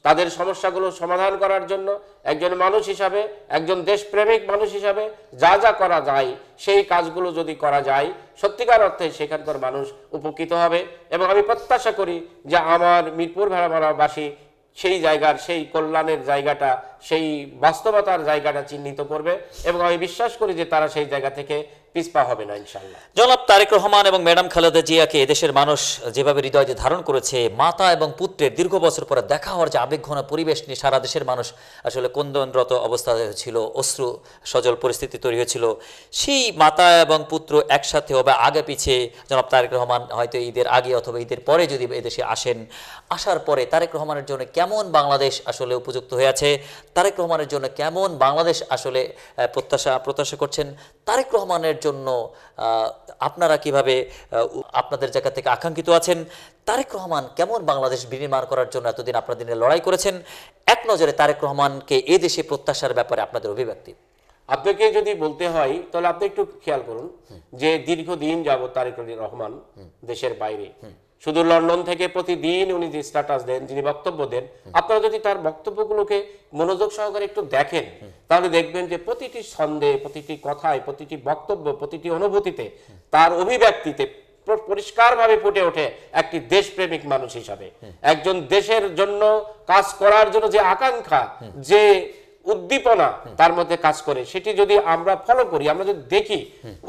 তাদের সমস্যাগুলো সমাধান করার জন্য একজন মানুষ হিসাবে, একজন দেশপ্রেমিক মানুষ হিসাবে যা যা করা যায় সেই কাজগুলো যদি করা যায়, সত্যিকার অর্থে সেখানকার মানুষ উপকৃত হবে। এবং আমি প্রত্যাশা করি যে আমার মিরপুর ভেড়ামারাবাসী সেই জায়গার, সেই কল্যাণের জায়গাটা, সেই বাস্তবতার জায়গাটা চিহ্নিত করবে, এবং আমি বিশ্বাস করি যে তারা সেই জায়গা থেকে পিছপা হবে না ইনশাআল্লাহ। জনাব তারেক রহমান এবং ম্যাডাম খালেদা জিয়াকে এদেশের মানুষ যেভাবে হৃদয়ে ধারণ করেছে, মাতা এবং পুত্রের দীর্ঘ বছর পরে দেখা হওয়ার যে আবেগঘন পরিবেশ নিয়ে সারা দেশের মানুষ আসলে ক্রন্দনরত অবস্থা ছিল, অশ্রু সজল পরিস্থিতি তৈরি হয়েছিল। সেই মাতা এবং পুত্র একসাথে হবে আগে পিছে, জনাব তারেক রহমান হয়তো ঈদের আগে অথবা ঈদের পরে যদি এদেশে আসেন, আসার পরে তারেক রহমানের জন্য কেমন বাংলাদেশ আসলে উপযুক্ত হয়ে আছে, তারেক রহমানের জন্য কেমন বাংলাদেশ আসলে প্রত্যাশা করছেন, তারেক রহমানের জন্য আপনারা কিভাবে আপনাদের জায়গা থেকে আকাঙ্ক্ষিত আছেন, তারেক রহমান কেমন বাংলাদেশ বিনির্মাণ করার জন্য এতদিন আপনাদের লড়াই করেছেন, এক নজরে তারেক রহমানকে এ দেশে প্রত্যাশার ব্যাপারে আপনাদের অভিব্যক্তি। আপনাকে যদি বলতে হয় তাহলে আপনি একটু খেয়াল করুন যে দীর্ঘদিন যাবত তারেক রহমান দেশের বাইরে, শুধু লন্ডন থেকে প্রতিদিন উনি যে স্ট্যাটাস দেন, যিনি বক্তব্য দেন, আপনারা যদি তার বক্তব্যগুলোকে মনোযোগ সহকারে একটু দেখেন তাহলে দেখবেন যে প্রতিটি ছন্দে, প্রতিটি কথায়, প্রতিটি বক্তব্য, প্রতিটি অনুভূতিতে, তার অভিব্যক্তিতে পরিষ্কারভাবে ফুটে ওঠে একটি দেশপ্রেমিক মানুষ হিসাবে, একজন দেশের জন্য কাজ করার জন্য যে আকাঙ্ক্ষা, যে উদ্দীপনা তার মধ্যে কাজ করে, সেটি যদি আমরা ফলো করি, আমরা যদি দেখি,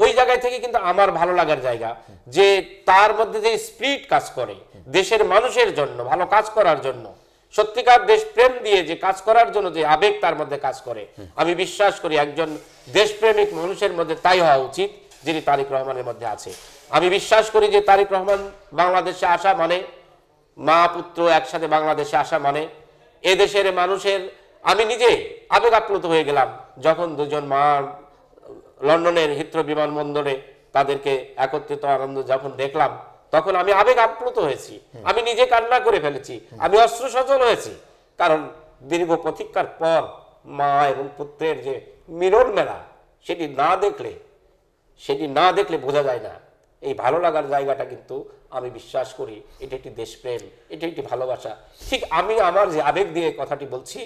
ওই জায়গায় থেকে কিন্তু আমার ভালো লাগার জায়গা যে তার মধ্যে যে স্পিরিট কাজ করে দেশের মানুষের জন্য, ভালো কাজ করার জন্য, সত্যিকার দেশ প্রেম দিয়ে যে কাজ করার জন্য যে আবেগ তার মধ্যে কাজ করে, আমি বিশ্বাস করি একজন দেশপ্রেমিক মানুষের মধ্যে তাই হওয়া উচিত যিনি তারেক রহমানের মধ্যে আছে। আমি বিশ্বাস করি যে তারেক রহমান বাংলাদেশে আসা মানে, মা পুত্র একসাথে বাংলাদেশে আসা মানে, এদেশের মানুষের, আমি নিজে আবেগ আপ্লুত হয়ে গেলাম যখন দুজন মা লন্ডনের হিথ্রো বিমানবন্দরে তাদেরকে একত্রিত আনন্দ যখন দেখলাম তখন আমি আবেগ আপ্লুত হয়েছি, আমি নিজে কান্না করে ফেলেছি, আমি অশ্রু সজল হয়েছি। কারণ দীর্ঘ প্রতীক্ষার পর মা এবং পুত্রের যে মিলন মেলা, সেটি না দেখলে বোঝা যায় না। এই ভালো লাগার জায়গাটা কিন্তু আমি বিশ্বাস করি এটা একটি দেশপ্রেম, এটা একটি ভালোবাসা। ঠিক আমি আমার যে আবেগ দিয়ে কথাটি বলছি,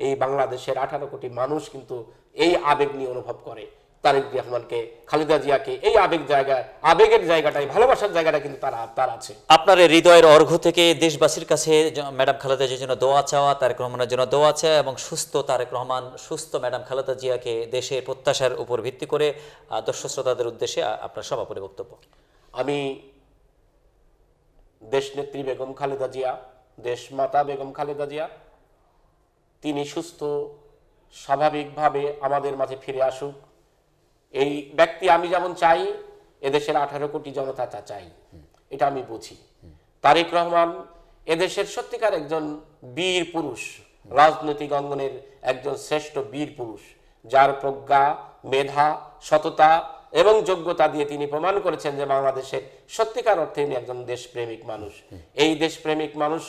এই বাংলাদেশের 18 কোটি মানুষ কিন্তু এই আবেগ নিয়ে অনুভব করে। তারেক রহমানকে, খালেদা জিয়াকে, এই আবেগের জায়গাটাই, ভালোবাসার জায়গাটা কিন্তু তার আছে। আপনার এই হৃদয়ের অর্ঘ্য থেকে দেশবাসীর কাছে ম্যাডাম খালেদা জিয়ার জন্য দোয়া চাওয়া, তারেক রহমানের জন্য দোয়া চাওয়া এবং সুস্থ তারেক রহমান, সুস্থ ম্যাডাম খালেদা জিয়াকে দেশের প্রত্যাশার উপর ভিত্তি করে দর্শক শ্রোতাদের উদ্দেশ্যে আপনার সমাপনী বক্তব্য। আমি দেশনেত্রী বেগম খালেদা জিয়া, দেশমাতা বেগম খালেদা জিয়া, তিনি সুস্থ স্বাভাবিকভাবে আমাদের মাঝে ফিরে আসুক। এই ব্যক্তি আমি যেমন চাই, এদেশের 18 কোটি জনতা তা চাই, এটা আমি বুঝি। তারেক রহমান এদেশের সত্যিকার একজন বীর পুরুষ, রাজনৈতিক অঙ্গনের একজন শ্রেষ্ঠ বীর পুরুষ, যার প্রজ্ঞা, মেধা, সততা এবং যোগ্যতা দিয়ে তিনি প্রমাণ করেছেন যে বাংলাদেশের সত্যিকার অর্থে তিনি একজন দেশপ্রেমিক মানুষ। এই দেশপ্রেমিক মানুষ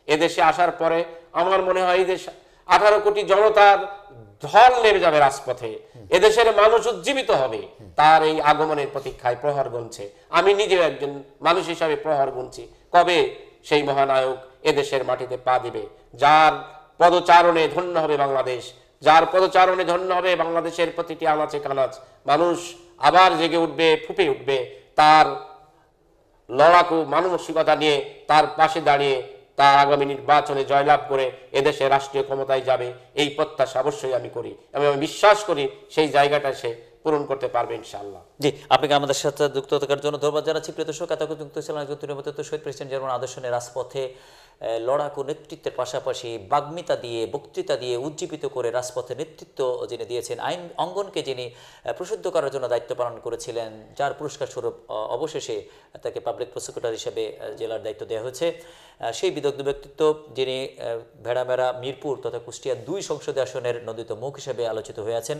এদেশে আসার পরে আমার মনে হয় এই দেশ 18 কোটি জনতার ঢল নেমে যাবে রাজপথে, এদেশের মানুষ উজ্জীবিত হবে তার এই আগমনের প্রতীক্ষায় প্রহর গুনছে। আমি নিজেও একজন মানুষ হিসাবে প্রহর গুনছি, কবে সেই মহানায়ক এদেশের মাটিতে পা দিবে, যার পদচারণে ধন্য হবে বাংলাদেশ, যার পদচারণে ধন্য হবে বাংলাদেশের প্রতিটি আনাচে কানাচ। মানুষ আবার জেগে উঠবে, ফুঁপে উঠবে, তার লড়াকু মানসিকতা নিয়ে তার পাশে দাঁড়িয়ে তার আগামী নির্বাচনে জয়লাভ করে এদেশে রাষ্ট্রীয় ক্ষমতায় যাবে, এই প্রত্যাশা অবশ্যই আমি করি এবং আমি বিশ্বাস করি সেই জায়গাটা সে পূরণ করতে পারবে ইনশাআল্লাহ। জি, আপনাকে আমাদের সাথে যুক্ত থাকার জন্য ধন্যবাদ জানাচ্ছি। প্রিয় দর্শক, এতক্ষণ যুক্ত ছিলেন একজন তৃণমূলের শহীদ প্রেসিডেন্ট জিয়াউর রহমান আদর্শ নিয়ে রাজপথে লড়াকু নেতৃত্বের পাশাপাশি বাগ্মিতা দিয়ে, বক্তৃতা দিয়ে উজ্জীবিত করে রাজপথে নেতৃত্ব যিনি দিয়েছেন, আইন অঙ্গনকে যিনি প্রসিদ্ধ করার জন্য দায়িত্ব পালন করেছিলেন, যার পুরস্কার স্বরূপ অবশেষে তাকে পাবলিক প্রসিকিউটর হিসেবে জেলার দায়িত্ব দেওয়া হয়েছে, সেই বিদগ্ধ ব্যক্তিত্ব যিনি ভেড়ামেরা, মিরপুর তথা কুষ্টিয়া 2 সংসদীয় আসনের নন্দিত মুখ হিসেবে আলোচিত হয়ে আছেন।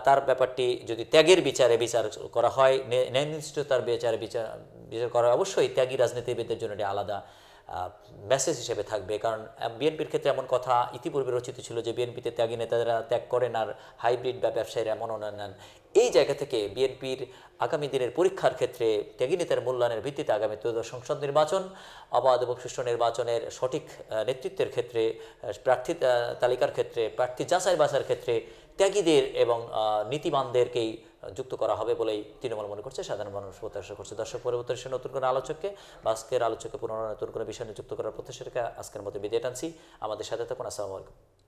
তার ব্যাপারটি যদি ত্যাগের বিচার করা হয়, ন্যায়নিষ্ঠতার বিচার করা হয়, অবশ্যই ত্যাগী রাজনীতিবিদদের জন্য এটি আলাদা মেসেজ হিসেবে থাকবে। কারণ বিএনপির ক্ষেত্রে এমন কথা ইতিপূর্বে রচিত ছিল যে বিএনপিতে ত্যাগী নেতারা ত্যাগ করেন আর হাইব্রিড বা ব্যবসায়ীরা মনোনয়ন নেন। এই জায়গা থেকে বিএনপির আগামী দিনের পরীক্ষার ক্ষেত্রে ত্যাগী নেতার মূল্যায়নের ভিত্তিতে আগামী ত্রয়োদশ সংসদ নির্বাচন, অবাধ এবং সুষ্ঠু নির্বাচনের সঠিক নেতৃত্বের ক্ষেত্রে, প্রার্থী তালিকার ক্ষেত্রে, প্রার্থী যাচাই বাছাইয়ের ক্ষেত্রে ত্যাগীদের এবং নীতিবানদেরকেই যুক্ত করা হবে বলেই তৃণমূল মনে করছে, সাধারণ মানুষ প্রত্যাশা করছে। দর্শক, পরবর্তী নতুন কোনো আলোচককে বা আজকের আলোচককে পুনরায় নতুন কোনো বিষয় নিয়ে যুক্ত করার প্রত্যাশাকে আজকের মতো বিদায় টানছি। আমাদের সাথে থাকুন। আসসালামু আলাইকুম।